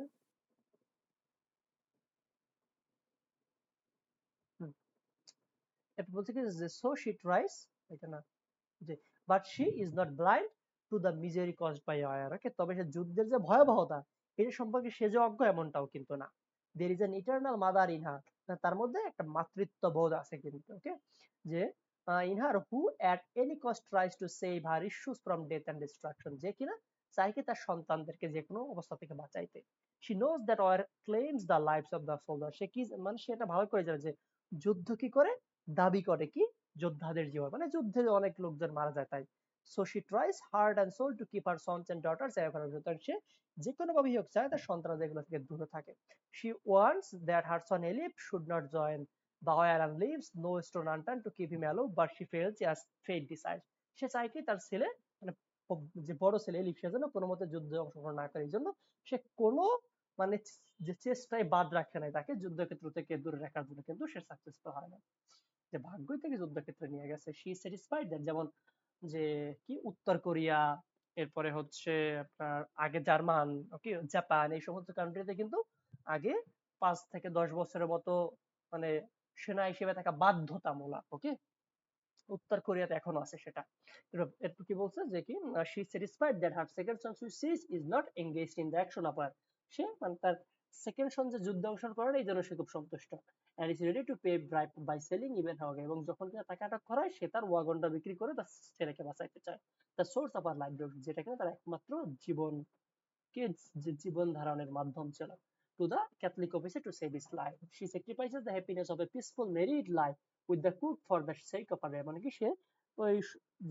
হুম, এটা বলছে কি যে সো শি ট্রাইস, এটা না, যে but she is not blind to the misery caused by war. Okay, তবে সে যুদ্ধের যে ভয়াবহতা এটা সম্পর্কে সে যে অজ্ঞ এমনটাও কিন্তু না। There is an eternal mother in her, তার মধ্যে একটা মাতৃত্ব বোধ আছে কিন্তু। ওকে, যে in her who at any cost tries to save her issues from death and destruction, যে কিনা চাই কি তার সন্তানদেরকে যে কোনো অবস্থা থেকে বাঁচাইতে। She knows that war claims the lives of the soldier, সে কি মানে সে এটা ভালো করে জানে যে যুদ্ধ কি করে দাবি করে কি যোদ্ধাদের জীবন, মানে যুদ্ধে অনেক লোকজন মারা যায় তাই। So she tries heart and soul to keep her sons and daughters away from যুদ্ধ, সে যে কোনো ভাবেই হোক চায় তার সন্তানরা এগুলো থেকে দূরে থাকে। She wants that her son Eilif should not join the oil and leaves no stone unturned to keep him alive, but she fails as fate decides. সে চায় কি তার ছেলে, মানে যে বড় ছেলে এলিপ, সে যেন কোনো মতে যুদ্ধে অংশগ্রহণ না করে, এই জন্য সে কোনো মানে যে চেষ্টায় বাদ রাখে নাই তাকে যুদ্ধক্ষেত্র থেকে দূরে রাখার জন্য, কিন্তু সে সাকসেসফুল হয় না। যে ভাগ্যই থেকে যুদ্ধক্ষেত্রে নিয়ে গেছে। শি স্যাটিসফাইড দ্যাট, যেমন যে কি উত্তর কোরিয়া, এরপরে হচ্ছে আপনার আগে জার্মান, ওকে, জাপান, এই সমস্ত কান্ট্রিতে কিন্তু আগে 5 থেকে 10 বছরের মতো মানে সেনা হিসেবে থাকা বাধ্যতামূলক। ওকে, উত্তর কোরিয়াতে এখনো আছে সেটা। এরপর কি বলছে যে কি she satisfied that her second son Swiss is not engaged in the action of war, সে মানে তার সেকেন্ড সন যে যুদ্ধে অংশগ্রহণ করে না, এই জন্য সে খুব সন্তুষ্ট। and is ready to pay bribe by selling even Hawke, এবং যখন কিনা তাকে আটক করা হয় সে তার ওয়াগনটা বিক্রি করে তার ছেলেকে বাঁচাইতে চায়। The source of her livelihood, যেটা কিনা তার একমাত্র জীবনকে জীবন ধারণের মাধ্যম ছিল। To the Catholic officer to save his life, she sacrifices the happiness of a peaceful married life with the cook for the sake of her, মানে কি সে ওই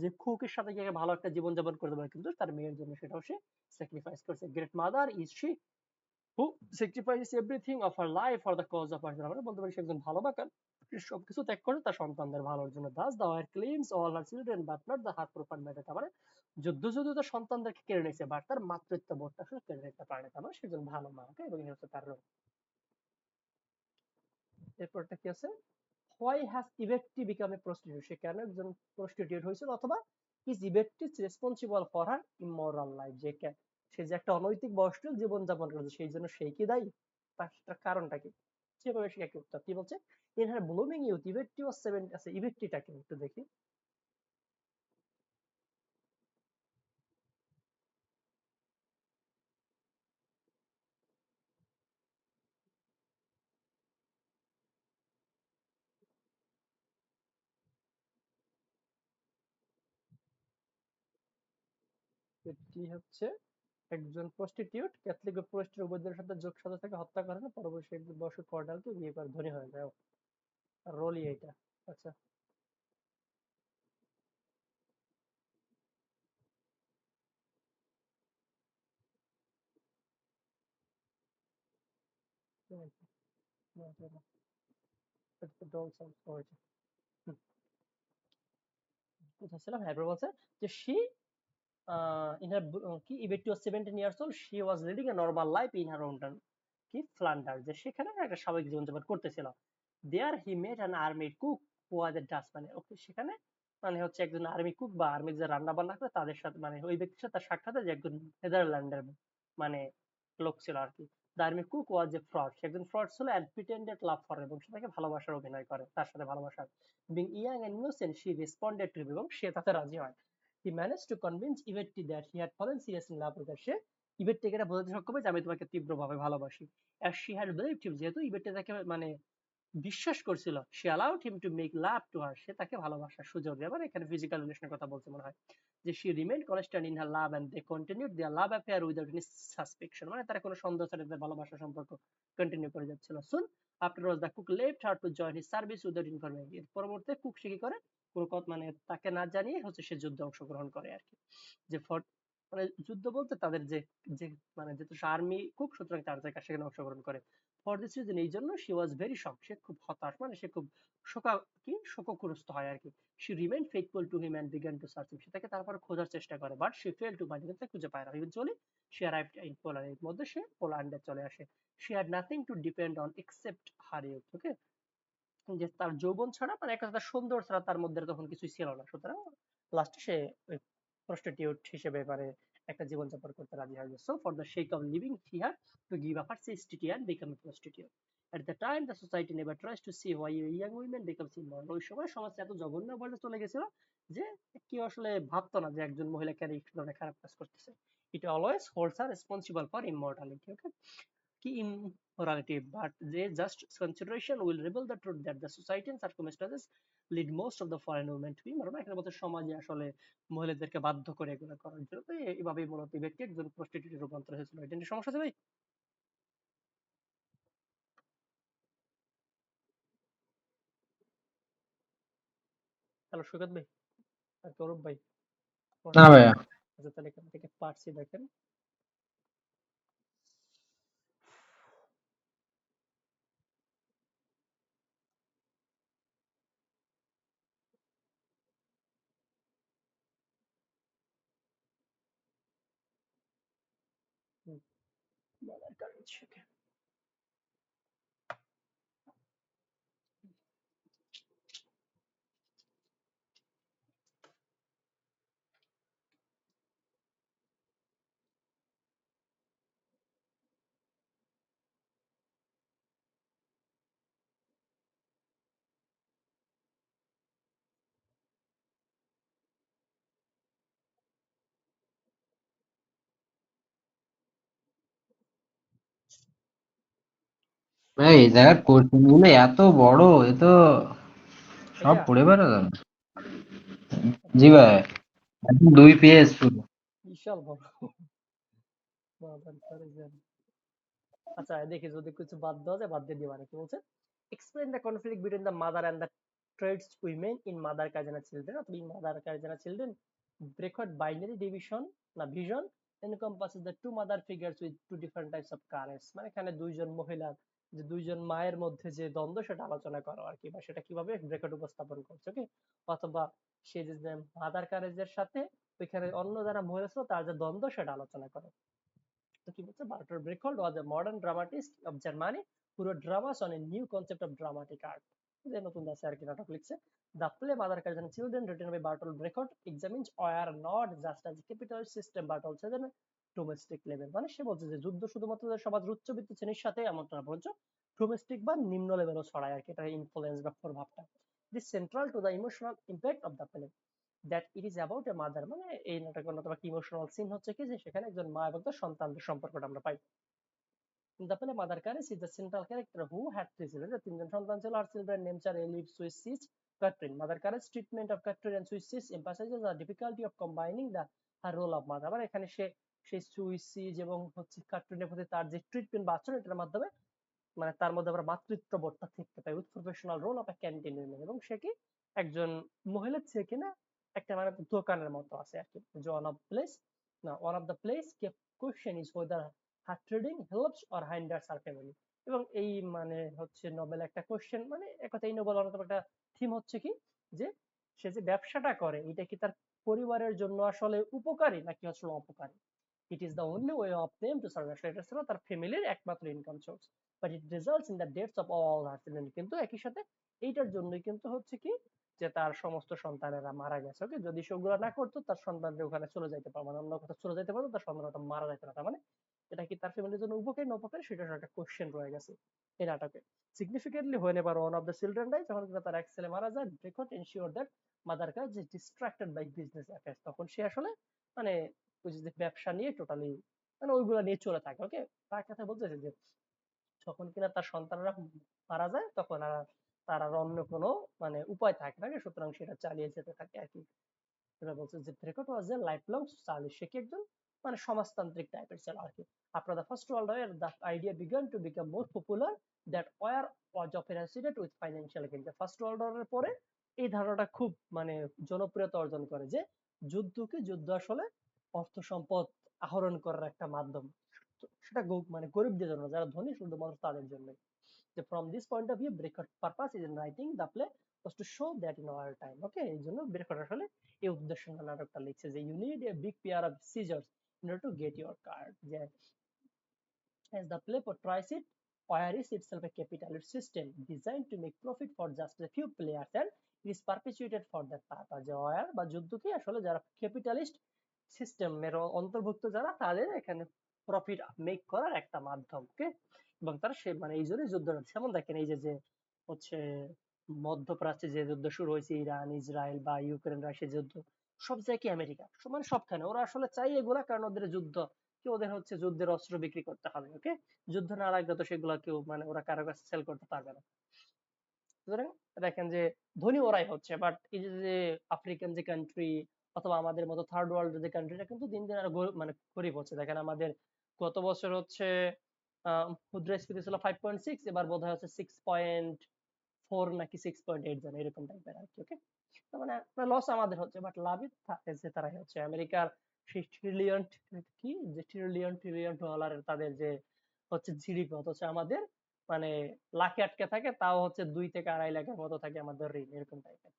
যে কুকের সাথে গিয়ে ভালো একটা জীবন যাপন করতে পারে, কিন্তু তার মেয়ের জন্য সেটাও সে স্যাক্রিফাইস করছে। Great mother is she who sacrifices everything of her life for the cause of her, আমরা বলতে পারি সে একজন ভালো মা, কারণ সে সবকিছু ত্যাগ করে তার সন্তানদের ভালোর জন্য। thus the wife claims all her children but not the her proper matter, তার মানে যুদ্ধ যদিও তার সন্তানদেরকে কেড়ে নিয়েছে বাট তার মাতৃত্ব বোধটা সে কেড়ে নিতে পারে না, তার মানে সে একজন ভালো মা। ওকে, এবং এই হচ্ছে তার রোল। এরপরটা কি আছে, why has Yvette become a prostitute, সে কেন একজন প্রস্টিটিউট হয়েছিল, অথবা is Yvette responsible for her immoral life, সে যে একটা অনৈতিক বয়স্ক জীবন যাপন করেছে সেই জন্য সেই কি দায়ী, তার কারণটা কি, সেভাবে সে একই উত্তর কি বলছে। in her blooming youth Yvette was 70, আচ্ছা ইভেক্টিটাকে একটু দেখি। এটি হচ্ছে একজন প্রস্টিটিউট, ক্যাথলিক প্রস্টিটিউট উভয়দের সাথে যোগ সাজস থেকে হত্যা করে না, পরবর্তী একজন বয়স্ক কর্ডালকে বিয়ে করে ধনী হয়ে যায়। রোলই এইটা। আচ্ছা, কোথায় ছিলাম, হ্যাঁ এরপর বলছে যে she in her কি Yvette was 17 years old, she was leading a normal life in her hometown কি ফ্লান্ডার, যে সেখানে একটা স্বাভাবিক জীবনযাপন করতেছিল। there he met an army cook who was a Dutchman, ওকে সেখানে মানে হচ্ছে একজন আর্মি কুক বা আর্মির যে রান্না বান্না করে তাদের সাথে, মানে ওই ব্যক্তির সাথে তার সাক্ষাৎ হয় যে একজন নেদারল্যান্ডের মানে লোক ছিল আর কি। The army cook was a fraud, সে একজন ফ্রড ছিল, অ্যান্ড প্রিটেন্ডেড লাভ ফর, এবং সে তাকে ভালোবাসার অভিনয় করে, তার সাথে ভালোবাসার। Being young and innocent she responded to him, এবং সে তাতে রাজি হয়। He manage to convince Yvette that he had fallen serious in love with her, সে ইভেট্টিকে এটা বোঝাতে সক্ষম হয় যে আমি তোমাকে তীব্রভাবে ভালোবাসি। As she had believed him, যেহেতু ইভেট্টি তাকে মানে বিশ্বাস করছিল, she allowed him to make love to her, সে তাকে ভালোবাসার সুযোগ দেয়, মানে এখানে ফিজিক্যাল রিলেশনের কথা বলছে মনে হয়। যে she remained constant in her love and they continued their love affair without any suspicion, মানে তারা কোনো সন্দেহ ছাড়া তাদের ভালোবাসার সম্পর্ক কন্টিনিউ করে যাচ্ছিল। soon afterwards the cook left her to join his service without informing, এর পরবর্তীতে কুক সে কি করে কোনো মানে তাকে না জানিয়ে হচ্ছে সে যুদ্ধে অংশগ্রহণ করে আর কি। যে মানে যুদ্ধ বলতে তাদের যে যে মানে যেহেতু আর্মি কুক, সুতরাং তার জায়গায় সেখানে অংশগ্রহণ করে। ফর দিস রিজন, এই জন্য শি ওয়াজ ভেরি শক, সে খুব হতাশ, মানে সে খুব শোকগ্রস্ত হয় আর কি। She remain faithful to him and began to search him, সে তাকে তারপর খোঁজার চেষ্টা করে, but she fail to find him, তাকে খুঁজে পায় না। Eventually she arrived in Poland, এর মধ্যে সে পোল্যান্ডে চলে আসে। She had nothing to depend on except her youth, okay, যে তার যৌবন ছাড়া মানে একটা তার সুন্দর ছাড়া তার মধ্যে তখন কিছুই ছিল না, সুতরাং লাস্টে সে ওই প্রস্টিটিউট হিসেবে মানে একটা জীবন যাপন করতে রাজি হয়। So for the sake of living he had to give up her chastity and become a prostitute. At the time the society never tries to see why young women becomes immoral, ওই সময় সমাজ এত জঘন্য পর্যায়ে চলে গেছিল যে কেউ আসলে ভাবতো না যে একজন মহিলা কেন এই ধরনের খারাপ কাজ করতেছে। It always holds her responsible for immortality, okay, কি immorality, but they just consideration will reveal the truth that the society and circumstances lead most of the foreign women to be, মানে এখানে বলতে সমাজে আসলে মহিলাদেরকে বাধ্য করে এগুলো করার জন্য, তো এইভাবেই মূলত এই ব্যক্তি একজন প্রস্টিটিউটে রূপান্তর হয়েছিল। এটা নিয়ে সমস্যা আছে ভাই? হ্যালো সুগত ভাই আর গৌরব ভাই, না ভাইয়া। আচ্ছা তাহলে এখান থেকে পারছি দেখেন। বলার কারণ সেটা ভাই এই জায়গার কোশ্চেন গুলো এত বড়, এ তো সব এটা পড়ে বেড়া যাবে। জি বিশাল ভাই, একদম 2 পেজ পুরো। বিশাল বড় মাদার। আচ্ছা দেখি যদি কিছু বাদ দেওয়া যায় বাদ দিয়ে দিবা নাকি বলছে explain the conflict between the mother and the trades women in Mother Courage and children অথবা in Mother Courage and children Brecht binary division না vision encompasses the two mother figures with two different types of courage মানে এখানে দুইজন মহিলা যে দুইজন মায়ের মধ্যে যে দ্বন্দ্ব সেটা আলোচনা করো আর কি বা সেটা কিভাবে ব্রেকআউট উপস্থাপন করছে ওকে অথবা সে যে মাদার কারেজের সাথে ওইখানে অন্য যারা মহিলা ছিল তার যে দ্বন্দ্ব সেটা আলোচনা করো তো কি বলছে Bertolt Brecht was a modern dramatist of Germany who wrote dramas on a new concept of dramatic art যে নতুন আছে আর কি নাটক লিখছে the play Mother Courage Children written by Bertolt Brecht examines war not just as capital system but also an domestic level মানে সে বলছে যে যুদ্ধ শুধুমাত্র যে সমাজের উচ্চবিত্ত শ্রেণীর সাথে এমনটা না বরঞ্চ ডোমেস্টিক বা নিম্ন লেভেলও ছড়ায় আর কি এটা ইনফ্লুয়েন্স বা প্রভাবটা this central to the emotional impact of the play that it is about a mother মানে এই নাটকের অন্যতম একটা ইমোশনাল সিন হচ্ছে কি যে সেখানে একজন মা এবং তার সন্তানদের সম্পর্কটা আমরা পাই the play Mother Caris is the central character who had three children. The তিনজন সন্তান ছিল আর children names are Elif, Swiss Siege, Catherine. Mother Caris treatment of Catherine and Swiss Siege emphasizes the difficulty of combining the her role of mother. মানে এখানে সে সেই Swiss সিজ এবং হচ্ছে কাটরিনের প্রতি তার যে ট্রিটমেন্ট বা আচরণ এটার মাধ্যমে মানে তার মধ্যে আমরা মাতৃত্ব বোধটা থাকতে পাই with professional role of a canteen women এবং সে কি একজন মহিলা ছে কিনা একটা মানে দোকানের মতো আছে আর কি যে ওয়ান অফ প্লেস না ওয়ান অফ দ্য প্লেস কে question is whether her trading helps or hinders আর ফ্যামিলি এবং এই মানে হচ্ছে নোবেল একটা কোশ্চেন মানে একটা এই নোবেল অন্যতম একটা থিম হচ্ছে কি যে সে যে ব্যবসাটা করে এটা কি তার পরিবারের জন্য আসলে উপকারী নাকি আসলে অপকারী it is the only way of them to survive এটা ছিল তার ফ্যামিলির একমাত্র income source but it results in the deaths of all her children কিন্তু একই সাথে এইটার জন্যই কিন্তু হচ্ছে কি যে তার সমস্ত সন্তানেরা মারা গেছে ওকে যদি সেগুলো না করতো তার সন্তানরা ওখানে চলে যাইতে পারতো মানে অন্য কোথাও চলে যাইতে পারতো তার সন্তানরা মারা যেত না তার মানে এটা কি তার ফ্যামিলির জন্য উপকারী না উপকারী সেটার একটা কোশ্চেন রয়ে গেছে এই নাটকে significantly whenever one of the children dies যখন কিনা তার এক ছেলে মারা যায় Draco ensure that mother কাজ is distracted by business affairs তখন সে আসলে মানে ওই যে ব্যবসা নিয়ে টোটালি মানে ওইগুলা নিয়ে চলে থাকে ওকে তার কথা বলতেছে যে যখন কিনা তার সন্তানরা মারা যায় তখন আর তার আর অন্য কোনো মানে উপায় থাকে না সুতরাং সেটা চালিয়ে যেতে থাকে আর কি যেটা বলছে যে Brecht was a lifelong Charlie সে কি একজন মানে সমাজতান্ত্রিক টাইপের ছিল আর কি after the first world war the idea began to become more popular that war was often associated with financial gain first world ওয়ারের পরে এই ধারণাটা খুব মানে জনপ্রিয়তা অর্জন করে যে যুদ্ধকে যুদ্ধ আসলে অর্থ সম্পদ আহরণ করার একটা মাধ্যম সেটা মানে গরিবদের জন্য যারা ধনী শুধুমাত্র তাদের জন্য যে from this point of view Breakout purpose is in writing the play was to show that in our time okay এই জন্য Breakout আসলে এই উদ্দেশ্য নিয়ে নাটকটা লিখছে যে you need a big pair of scissors in order to get your card যে as the play portrays it wire is itself a capitalist system designed to make profit for just a few players and it is perpetuated for that purpose যে wire বা যুদ্ধ কি আসলে যারা capitalist সিস্টেমের অন্তর্ভুক্ত যারা তাদের এখানে প্রফিট মেক করার একটা মাধ্যম ওকে এবং তারা সে মানে এই জন্যই যুদ্ধ যেমন দেখেন এই যে যে হচ্ছে মধ্যপ্রাচ্যে যে যুদ্ধ শুরু হয়েছে ইরান ইসরায়েল বা ইউক্রেন রাশিয়া যুদ্ধ সব জায়গায় কি আমেরিকা মানে সবখানে ওরা আসলে চাই এগুলা কারণ ওদের যুদ্ধ কি ওদের হচ্ছে যুদ্ধের অস্ত্র বিক্রি করতে হবে ওকে যুদ্ধ না লাগলে তো সেগুলা কেউ মানে ওরা কারো কাছে সেল করতে পারবে না সুতরাং দেখেন যে ধনী ওরাই হচ্ছে বাট এই যে যে আফ্রিকান যে কান্ট্রি অথবা আমাদের মতো থার্ড ওয়ার্ল্ড যে কান্ট্রিটা কিন্তু দিন দিন আরো মানে গরিব হচ্ছে দেখেন আমাদের গত বছর হচ্ছে মুদ্রাস্ফীতি ছিল 5.6 এবার বোধহয় হচ্ছে 6.4 নাকি 6.8 জানি এরকম টাইপের আর কি ওকে মানে লস আমাদের হচ্ছে বাট লাভই যে তারাই হচ্ছে আমেরিকার সেই ট্রিলিয়ন কি যে ট্রিলিয়ন ট্রিলিয়ন ডলারের তাদের যে হচ্ছে জিডিপি অথচ আমাদের মানে লাখে আটকে থাকে তাও হচ্ছে 2 থেকে 2.5 লাখের মতো থাকে আমাদের ঋণ এরকম টাইপের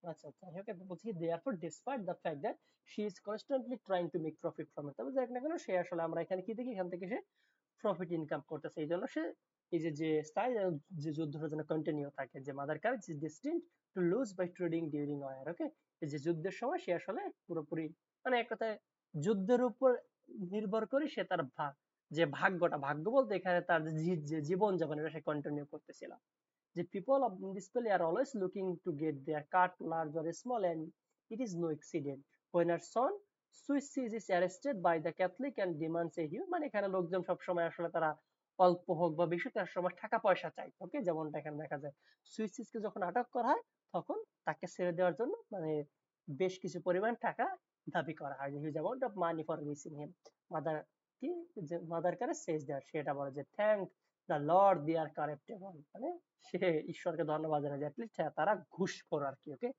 আচ্ছা আচ্ছা ওকে বলছি therefore despite the fact that she is constantly trying to make profit from it তবে যাই হোক না কেন সে আসলে আমরা এখানে কি দেখি এখান থেকে সে প্রফিট ইনকাম করতেছে এই জন্য সে এই যে যে চায় যে যুদ্ধটা যেন কন্টিনিউ থাকে যে Mother Courage is destined to lose by trading during war okay এই যে যুদ্ধের সময় সে আসলে পুরোপুরি মানে এক কথায় যুদ্ধের উপর নির্ভর করে সে তার যে ভাগ্যটা ভাগ্য বলতে এখানে তার যে জীবন যাপন এটা সে কন্টিনিউ করতেছিল the people of this play are always looking to get their cut large or small and it is no accident when her son Swiss is arrested by the Catholic and demands a huge মানে এখানে লোকজন সবসময় আসলে তারা অল্প হোক বা বেশি তার সময় টাকা পয়সা চাই। ওকে, যেমনটা এখানে দেখা যায় সুইসিসকে যখন আটক করা হয় তখন তাকে ছেড়ে দেওয়ার জন্য মানে বেশ কিছু পরিমাণ টাকা দাবি করা হয়, huge amount of money for releasing him. Mother কি, যে মাদার কারে সেজ দেওয়ার, সেটা বলে যে থ্যাংক দ্য লর্ড দে আর কারেপ্টেবল, মানে সে ঈশ্বরকে ধন্যবাদ জানায় যে অ্যাটলিস্ট তারা ঘুষখোর আর কি। ওকে,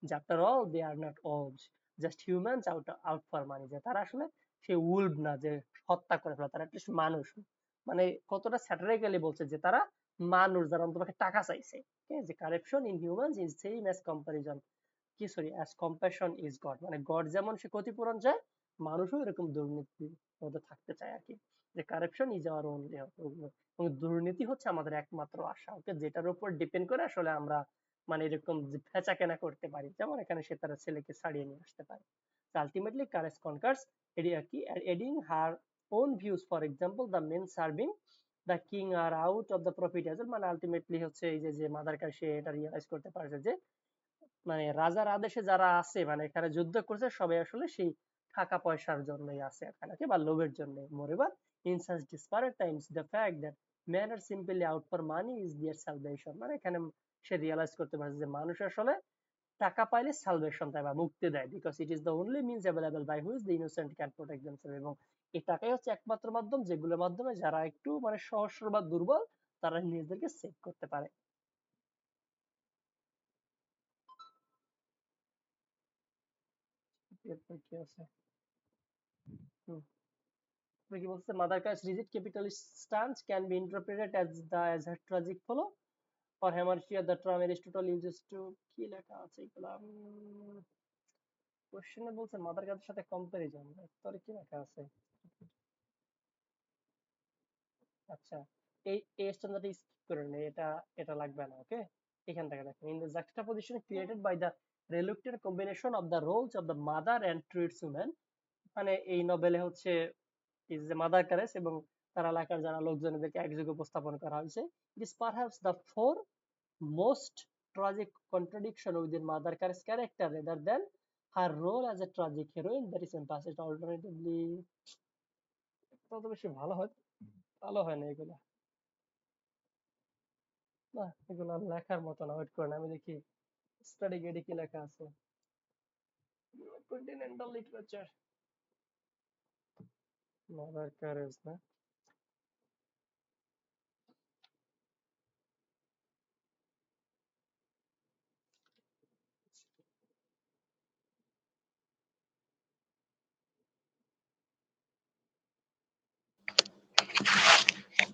যে after all they are not all just humans out out for money, যে তারা আসলে সে উলভ না যে হত্যা করে ফেলা, তারা অ্যাটলিস্ট মানুষ। মানে কতটা স্যাটারিক্যালি বলছে যে তারা মানুষ যারা তোমাকে টাকা চাইছে। যে corruption in humans is same as comparison কি sorry as compassion is God, মানে গড যেমন সে ক্ষতিপূরণ চায়, মানুষও এরকম দুর্নীতির মধ্যে থাকতে চায় আর কি। যে কারেপশন ইজ আওয়ার ওনলি, এবং দুর্নীতি হচ্ছে আমাদের একমাত্র আশা। ওকে, যেটার উপর ডিপেন্ড করে আসলে আমরা মানে এরকম যে বেচা কেনা করতে পারি, যেমন এখানে সে তার ছেলেকে ছাড়িয়ে নিয়ে আসতে পারে। আলটিমেটলি কারেজ কনকার্স কি adding her own views, for example the men serving the king are out of the profit age, মানে আলটিমেটলি হচ্ছে এই যে মাদার কার সে এটা রিয়েলাইজ করতে পারছে যে মানে রাজার আদেশে যারা আছে মানে এখানে যুদ্ধ করছে সবাই আসলে সেই টাকা পয়সার জন্যই আছে এখানে, বা লোভের জন্য। Moreover in such disparate times the fact that men are simply out for money is their salvation, মানে এখানে সে রিয়েলাইজ করতে পারছে যে মানুষ আসলে টাকা পাইলে সালভেশন দেয় বা মুক্তি দেয়, because it is the only means available by which the innocent can protect themselves, এবং এই টাকাই হচ্ছে একমাত্র মাধ্যম যেগুলোর মাধ্যমে যারা একটু মানে সহস্র বা দুর্বল তারা নিজেদেরকে সেভ করতে পারে। এরপর কি আছে? হুম, কি বলছে, মাদার কাজ rigid capitalist stance can be interpreted as her tragic follow. For Hamartia, the term Aristotle uses to কি লেখা আছে এগুলা, কোশ্চেনে বলছে মাদার কাজের সাথে কম্পারিজন, উত্তরে কি লেখা আছে? আচ্ছা, এই স্ট্যান্ডার্ডটা স্কিপ করে নেই, এটা এটা লাগবে না। ওকে, এখান থেকে দেখেন, in the juxtaposition created by the reluctant combination of the roles of the mother and treats women, মানে এই নভেলে হচ্ছে is the mother caress এবং তার এলাকার যারা লোকজন এদেরকে একযোগে উপস্থাপন করা হয়েছে। It is perhaps the four most tragic contradiction within Mother Carey's character rather than her role as a tragic heroine that is emphasis alternatively, তত বেশি ভালো হয় না এগুলা, না এগুলা লেখার মতো না। ওয়েট করেন আমি দেখি স্টাডি গাইডে কি লেখা আছে। কন্টিনেন্টাল লিটারেচার, মাদার ক্যারেজ না,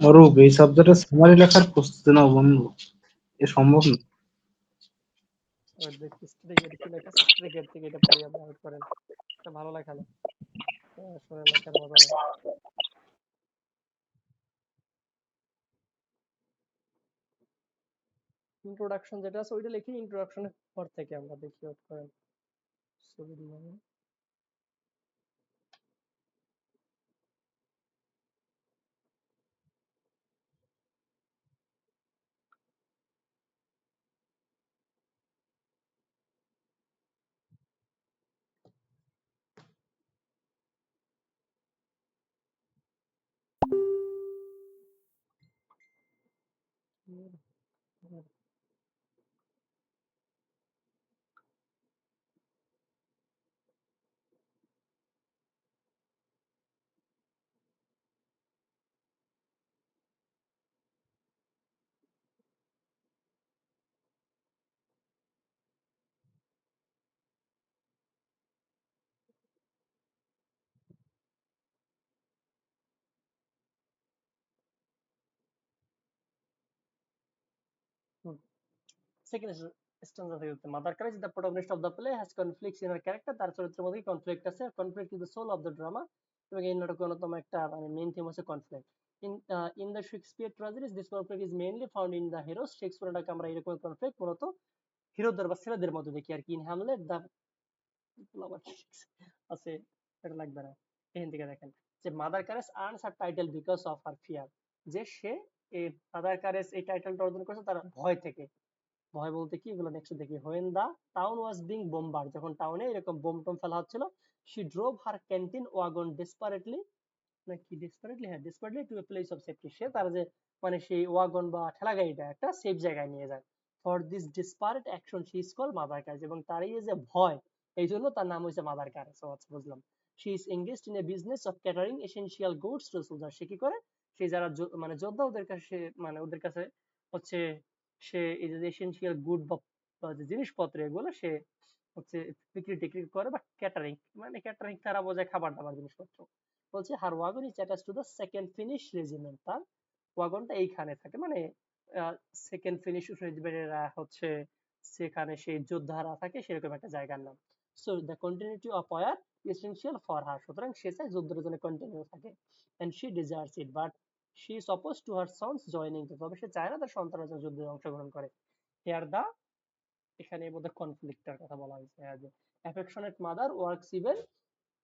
অরূপ, এই সাবজেক্টের সামারি লেখার প্রস্তুতি নাও বন্ধু, এ সম্ভব না। ওয়েট দেখি স্টাডি গাইডে কি লেখা আছে, স্টাডি গাইড থেকে এটা পড়ি আমরা। ওয়েট করেন, এটা ভালো লেখা না, আসলে লেখার মতো না। ইন্ট্রোডাকশন যেটা আছে ওইটা লিখি, ইন্ট্রোডাকশনের পর থেকে আমরা দেখি। ওয়েট করেন, ছবির নামে সেকেন্ড স্ট্যান্সা থেকে হচ্ছে Mother Courage the protagonist of the play has conflicts in her character, তার চরিত্রের মধ্যে কনফ্লিক্ট আছে, conflict is the soul of the drama, এবং এই নাটকের অন্যতম একটা মানে মেইন থিম হচ্ছে conflict. In the Shakespeare tragedies this conflict is mainly found in the heroes, Shakespeare নাটকে আমরা এরকম কনফ্লিক্ট মূলত হিরোদের বা ছেলেদের মধ্যে দেখি আর কি। ইন হ্যামলেট দ্য আছে, এটা লাগবে না। এখান থেকে দেখেন যে Mother courage earns her title because of her fear, যে সে এই মাদার কারেজ এই টাইটেলটা অর্জন করেছে তার ভয় থেকে। ভয় বলতে কি, এগুলো নেক্সট দেখি। When the town was being bombard, যখন টাউনে এরকম বোম টোম ফেলা হচ্ছিল, she drove her canteen wagon desperately নাকি ডেসপারেটলি, হ্যাঁ desperately to a place of safety, সে তার যে মানে সেই ওয়াগন বা ঠেলা গাড়িটা একটা সেফ জায়গায় নিয়ে যায়। For this desperate action she is called mother courage, এবং তার এই যে ভয়, এই জন্য তার নাম হয়েছে মাদার ক্যারেজ। আচ্ছা বুঝলাম। She is engaged in a business of catering essential goods to soldier, সে কি করে, সে যারা মানে যোদ্ধা ওদের কাছে, মানে ওদের কাছে হচ্ছে সে এই যে এসেনশিয়াল গুড বা যে জিনিসপত্র এগুলো সে হচ্ছে বিক্রি টিক্রি করে, বা ক্যাটারিং, মানে ক্যাটারিং তারা বোঝায় খাবার দাবার জিনিসপত্র। বলছে her wagon is attached to the second Finnish regiment, তার ওয়াগনটা এইখানে থাকে, মানে সেকেন্ড ফিনিশ রেজিমেন্টেরা হচ্ছে সেখানে সেই যোদ্ধারা থাকে, সেরকম একটা জায়গার নাম। So the continuity of war essential for her, সুতরাং সে চায় যুদ্ধের জন্য কন্টিনিউ থাকে। And she desires it, but she is oppose to her sons joining, তবে সে চায় না তার সন্তানরা যেন যুদ্ধে অংশগ্রহণ করে। হেয়ার দা, এখানে এর মধ্যে কনফ্লিক্টের কথা বলা হয়েছে, যে affectionate mother works even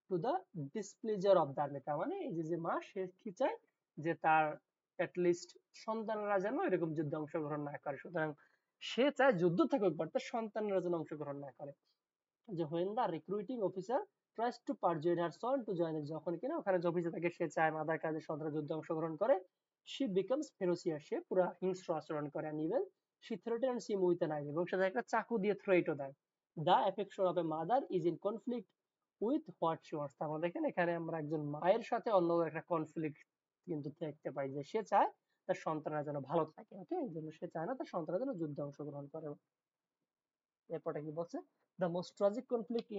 to the displeasure of the army, তার মানে এই যে মা সে কি চায় যে তার লিস্ট সন্তানরা যেন এরকম যুদ্ধে অংশগ্রহণ না করে, সুতরাং সে চায় যুদ্ধ থাকুক বাট তার সন্তানরা যেন অংশগ্রহণ না করে। যে when the recruiting officer tries to persuade her son to join it, যখন কিনা ওখানে যে অফিসে থাকে সে চায় মাদার কাজে সন্তানরা যুদ্ধে অংশগ্রহণ করে, she becomes ferocious, সে পুরা হিংস্র আচরণ করে, and even she threatens him with a knife, এবং সে তাকে একটা চাকু দিয়ে থ্রেটও দেয়। the affection of a mother is in conflict with what she wants, তার মানে দেখেন এখানে আমরা একজন মায়ের সাথে অন্য একটা কনফ্লিক্ট কিন্তু দেখতে পাই, যে সে চায় তার সন্তানরা যেন ভালো থাকে, ওকে, এই জন্য সে চায় না তার সন্তানরা যেন যুদ্ধে অংশগ্রহণ করে। এরপরে কি বলছে, the most tragic conflict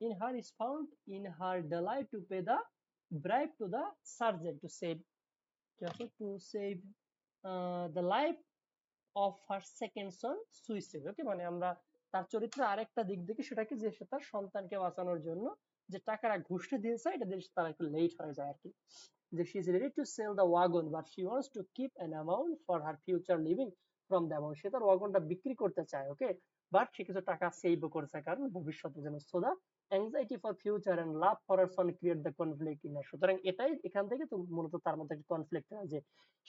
in her is found in her desire to pay the bribe to the sergeant to save, to save the life of her second son suicide, ওকে, মানে আমরা তার চরিত্রে আরেকটা দিক দেখি, সেটা কি, যে সে তার সন্তানকে বাঁচানোর জন্য যে টাকাটা ঘুষটা দিয়েছে এটা দিয়ে তার একটু লেট হয়ে যায় আর কি। যে she is ready to sell the wagon but she wants to keep an amount for her future living from the amount, সে তার ওয়াগনটা বিক্রি করতে চায়, ওকে, বাট সে কিছু টাকা সেভ করছে কারণ ভবিষ্যতে যেন, so the anxiety for future and love for her son create the conflict in her, সুতরাং এটাই এখান থেকে তো মূলত তার মধ্যে একটা কনফ্লিক্ট হয়, যে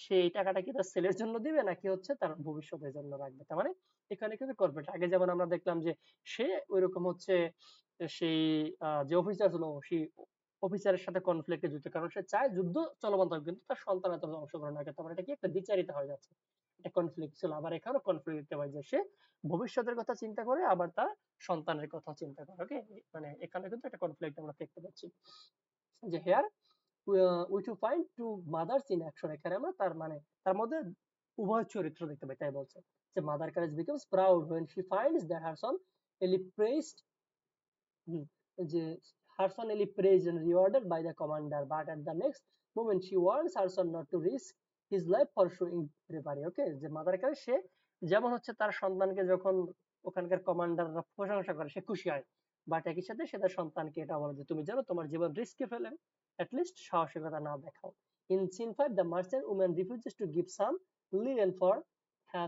সে এই টাকাটা কি তার ছেলের জন্য দিবে নাকি হচ্ছে তার ভবিষ্যতের জন্য রাখবে, তার মানে এখানে কিন্তু কনফ্লিক্ট। আগে যেমন আমরা দেখলাম যে সে ওইরকম হচ্ছে সেই যে অফিসার ছিল সেই অফিসারের সাথে কনফ্লিক্টে যুক্ত, কারণ সে চায় যুদ্ধ চলমান থাকুক কিন্তু তার সন্তান এত অংশগ্রহণ না করে, তার মানে এটা কি একটা দ্বিচারিতা হয়ে যাচ্ছে, এটা কনফ্লিক্ট ছিল। আবার এখানেও কনফ্লিক্ট দেখতে পাই যে সে ভবিষ্যতের কথা চিন্তা করে আবার তার সন্তানের কথা চিন্তা করে, ওকে, মানে এখানে কিন্তু একটা কনফ্লিক্ট আমরা দেখতে পাচ্ছি। যে here we to find two mothers in action, এখানে আমরা তার মানে তার মধ্যে উভয় চরিত্র দেখতে পাই, তাই বলছে যে mother carriage becomes proud when she finds that her son Ellie praised, যে her son Ellie praised and rewarded by the commander, but at the next moment she warns her son not to risk his life for showing bravery, ওকে, যে mother carriage সে যেমন হচ্ছে তার সন্তানকে যখন ওখানকার কমান্ডাররা প্রশংসা করে সে খুশি হয়, বাট একই সাথে সে তার সন্তানকে এটা বলে যে তুমি জানো তোমার জীবন রিস্কে ফেলে অ্যাটলিস্ট সাহসিকতা না দেখাও। In scene 5 the merchant women refuses to give some linen for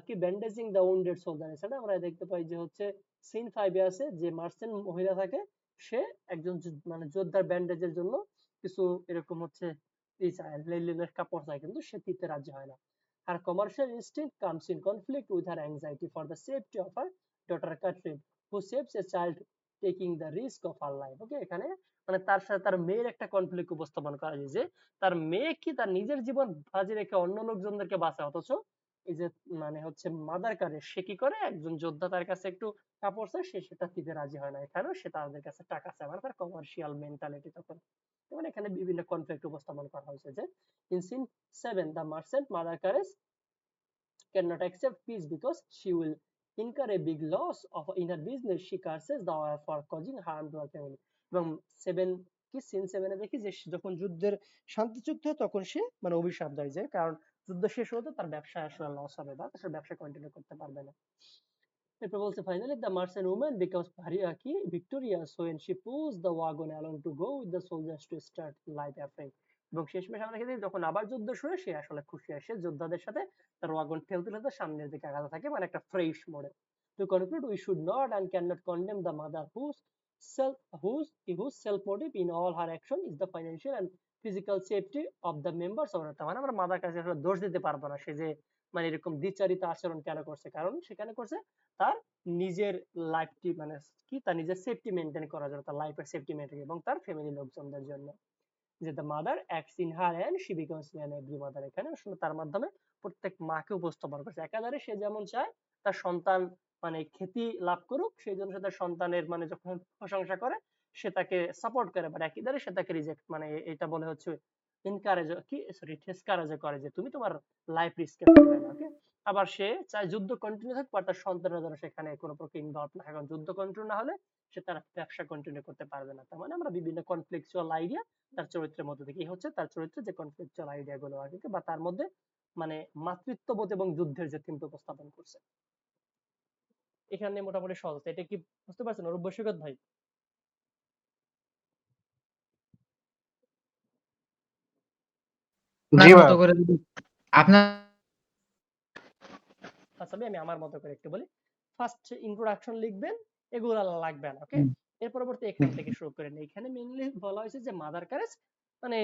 কি ব্যান্ডেজিং দ্য উন্ডেড সোলজার, এছাড়া আমরা দেখতে পাই যে হচ্ছে সিন 5 এ আছে যে মার্চেন্ট মহিলা থাকে, সে একজন মানে যোদ্ধার ব্যান্ডেজের জন্য কিছু এরকম হচ্ছে লিনেনের কাপড় চায়, কিন্তু সে দিতে রাজি হয় না। Her commercial instinct comes in conflict with her anxiety for the safety of her daughter Catherine, who saves a child taking the risk of her life, ওকে, এখানে মানে তার সাথে তার মেয়ের একটা কনফ্লিক্ট উপস্থাপন করা যায়, যে তার মেয়ে কি তার নিজের জীবন বাজি রেখে অন্য লোকজনদেরকে বাঁচায়, অথচ এই যে মানে হচ্ছে মাদার কারে সে কি করে, একজন যোদ্ধা তার কাছে একটু কাপড় চায় সে সেটা দিতে রাজি হয় না, এখানেও সে তাদের কাছে টাকা চায়, মানে তার কমার্শিয়াল মেন্টালিটি তখন। মানে এখানে বিভিন্ন কনফ্লিক্ট উপস্থাপন করা হয়েছে, যে in scene 7 the merchant mother Cares cannot accept peace because she will incur a big loss of in her business, she curses the war for causing harm to her family, এবং 7 কি scene 7 এ দেখি যে যখন যুদ্ধের শান্তি চুক্তি হয় তখন সে মানে অভিশাপ দেয়, যে কারণ যুদ্ধ শেষ হতে তার ব্যবসায় আসলে লস হবে বা সে ব্যবসা কন্টিনিউ করতে পারবে না। এরপর বলছে finally the merchant woman becomes কি victorious when she pulls the wagon along to go with the soldiers to start life afresh, এবং শেষমেশ আমরা দেখি যখন আবার যুদ্ধ শুরু সে আসলে খুশি হয়, সে যোদ্ধাদের সাথে তার ওয়াগন ঠেলতে ঠেলতে সামনের দিকে আগাতে থাকে, মানে একটা ফ্রেশ মোড়ে। To conclude, we should not and cannot condemn the mother self whose self motive in all her action is the financial and physical safety of the members of her, মানে আমরা মাদার কাছে আসলে দোষ দিতে পারবো না সে যে মানে এরকম দ্বিচারিত আচরণ কেন করছে, কারণ সেখানে করছে তার নিজের লাইফটি মানে কি তার নিজের সেফটি মেনটেন করার জন্য, তার লাইফের সেফটি মেনটেন এবং তার ফ্যামিলি লোকজনদের জন্য। যে the mother acts in her and she becomes an every mother, এখানে আসলে তার মাধ্যমে প্রত্যেক মাকে উপস্থাপন করছে একাধারে সে যেমন চায় তার সন্তান মানে খ্যাতি লাভ করুক, সেই জন্য সে তার সন্তানের মানে যখন প্রশংসা করে সে তাকে সাপোর্ট করে, বাট একইদারে সে তাকে রিজেক্ট মানে এটা বলে হচ্ছে এনকারেজ কি সরি ডিসকারেজ করে যে তুমি তোমার লাইফ রিস্কে ফেলবে না। ওকে, আবার সে চায় যুদ্ধ কন্টিনিউ থাক, বাট তার সন্তানের যেন সেখানে কোনো প্রকার ইনভলভ না হয়, কারণ যুদ্ধ কন্টিনিউ না হলে সে তার ব্যবসা কন্টিনিউ করতে পারবে না। তার মানে আমরা বিভিন্ন কনফ্লিকচুয়াল আইডিয়া তার চরিত্রের মধ্যে থেকে হচ্ছে তার চরিত্রে যে কনফ্লিকচুয়াল আইডিয়া গুলো আছে বা তার মধ্যে মানে মাতৃত্ববোধ এবং যুদ্ধের যে থিমটা উপস্থাপন করছে এখানে মোটামুটি সহজ। এটা কি বুঝতে পারছেন অরূপ বৈশাখত ভাই? জি আপনার ভাই। মতো করে যদি আপনার আচ্ছা আমি আমার মতো করে একটু বলি। ফার্স্ট ইন্ট্রোডাকশন লিখবেন, এগুলো লাগবে না। ওকে, হুম, এর পরবর্তী এখান থেকে শুরু করেন। এখানে মেইনলি বলা হয়েছে যে মাদার ক্যারেজ মানে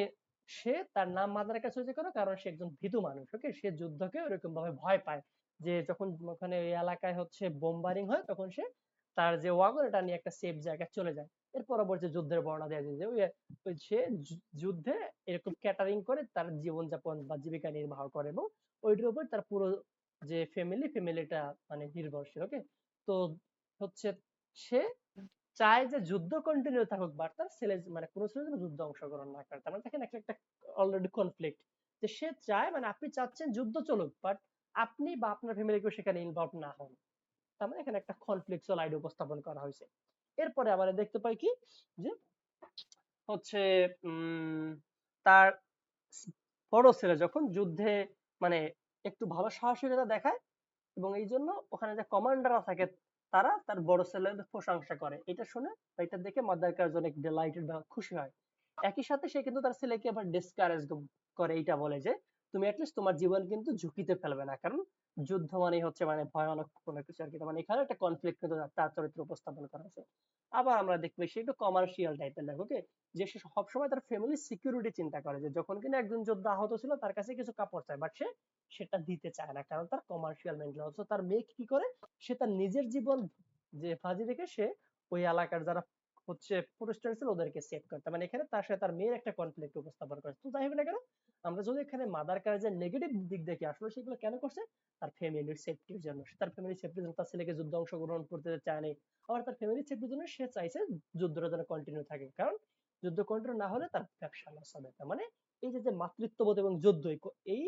সে তার নাম মাদার ক্যারেজ হয়েছে কেন, কারণ সে একজন ভীতু মানুষ। ওকে, সে যুদ্ধকে ওরকম ভাবে ভয় পায় যে যখন ওখানে ওই এলাকায় হচ্ছে বোমবারিং হয় তখন সে তার যে ওয়াগন এটা নিয়ে একটা সেফ জায়গায় চলে যায়। এর পরবর্তী যুদ্ধের বর্ণনা দেওয়া যায় যে ওই সে যুদ্ধে এরকম ক্যাটারিং করে তার জীবনযাপন বা জীবিকা নির্বাহ করে এবং ওইটার উপর তার পুরো যে ফ্যামিলিটা মানে নির্ভরশীল। ওকে, তো হচ্ছে সে চায় যে যুদ্ধ কন্টিনিউ থাকুক, বাট তার ছেলে মানে কোনো ছেলে যেন যুদ্ধে অংশগ্রহণ না করে। তার মানে দেখেন একটা অলরেডি কনফ্লিক্ট যে সে চায় মানে আপনি চাচ্ছেন যুদ্ধ চলুক, বাট আপনি বা আপনার ফ্যামিলি কেউ সেখানে ইনভলভ না হন। তার মানে এখানে একটা কনফ্লিকচুয়াল আইডিয়া উপস্থাপন করা হয়েছে। এরপরে আবার দেখতে পাই কি যে হচ্ছে তার বড় ছেলে যখন যুদ্ধে মানে একটু ভালো সাহসিকতা দেখায় এবং এই জন্য ওখানে যে কমান্ডাররা থাকে তারা তার বড় ছেলের প্রশংসা করে। এটা শুনে বা এটা দেখে মাদার কার্জ অনেক ডিলাইটেড বা খুশি হয়। একই সাথে সে কিন্তু তার ছেলেকে আবার ডিসকারেজ করে, এইটা বলে যে তুমি অ্যাটলিস্ট তোমার জীবন কিন্তু ঝুঁকিতে ফেলবে না, কারণ যুদ্ধ মানেই হচ্ছে মানে ভয়ানক কোনো কিছু আর কি। মানে এখানে একটা কনফ্লিক্ট কিন্তু তার চরিত্র উপস্থাপন করা হয়েছে। আবার আমরা দেখবো সে একটু কমার্শিয়াল টাইপের লাগে। ওকে, যে সে সবসময় তার ফ্যামিলি সিকিউরিটি চিন্তা করে, যে যখন কিনা একজন যোদ্ধা আহত ছিল তার কাছে কিছু কাপড় চায়, বাট সে সেটা দিতে চায় না, কারণ তার কমার্শিয়াল মেন্টাল। অথচ তার মেয়ে কি করে, সে তার নিজের জীবন যে ফাঁজি রেখে সে ওই এলাকার যারা হচ্ছে প্রোটেস্ট্যান্ট ছিল ওদেরকে সেভ করতে। মানে এখানে তার সাথে তার মেয়ের একটা কনফ্লিক্ট উপস্থাপন করে। তো যাই হোক না কেন, আমরা যদি এখানে মাদার কার্জের নেগেটিভ দিক দেখি, আসলে সেগুলো কেন করছে, তার ফ্যামিলির সেফটির জন্য। তার ফ্যামিলির সেফটির জন্য তার ছেলেকে যুদ্ধে অংশগ্রহণ করতে চায়নি। আবার তার ফ্যামিলির সেফটির জন্য সে চাইছে যুদ্ধটা যেন কন্টিনিউ থাকে, কারণ যুদ্ধ কন্টিনিউ না হলে তার ব্যবসা লস হবে। তার মানে এই যে মাতৃত্ববোধ এবং যুদ্ধ এই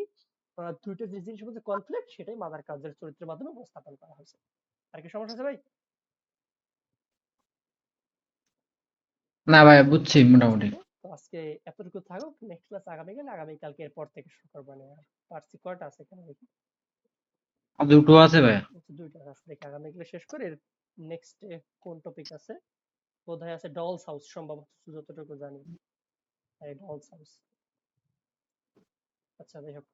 দুইটা যে জিনিসের মধ্যে কনফ্লিক্ট, সেটাই মাদার কার্জের চরিত্রের মাধ্যমে উপস্থাপন করা হয়েছে। আর কি সমস্যা আছে ভাই? না ভাই বুঝছি মোটামুটি। ওকে, তো আজকে এতটুকু থাকুক। নেক্সট ক্লাস আগামীকালকে এরপর থেকে শুরু করবো। মানে পারছি কয়টা আছে এখানে দেখি। আর দুটো আছে ভাই। আচ্ছা, দুইটা আছে দেখি, আগামীকাল শেষ করে নেক্সট কোন টপিক আছে, বোধহয় আছে ডলস হাউস সম্ভবত, যতটুকু জানি। Dolls house. আচ্ছা যাই হোক।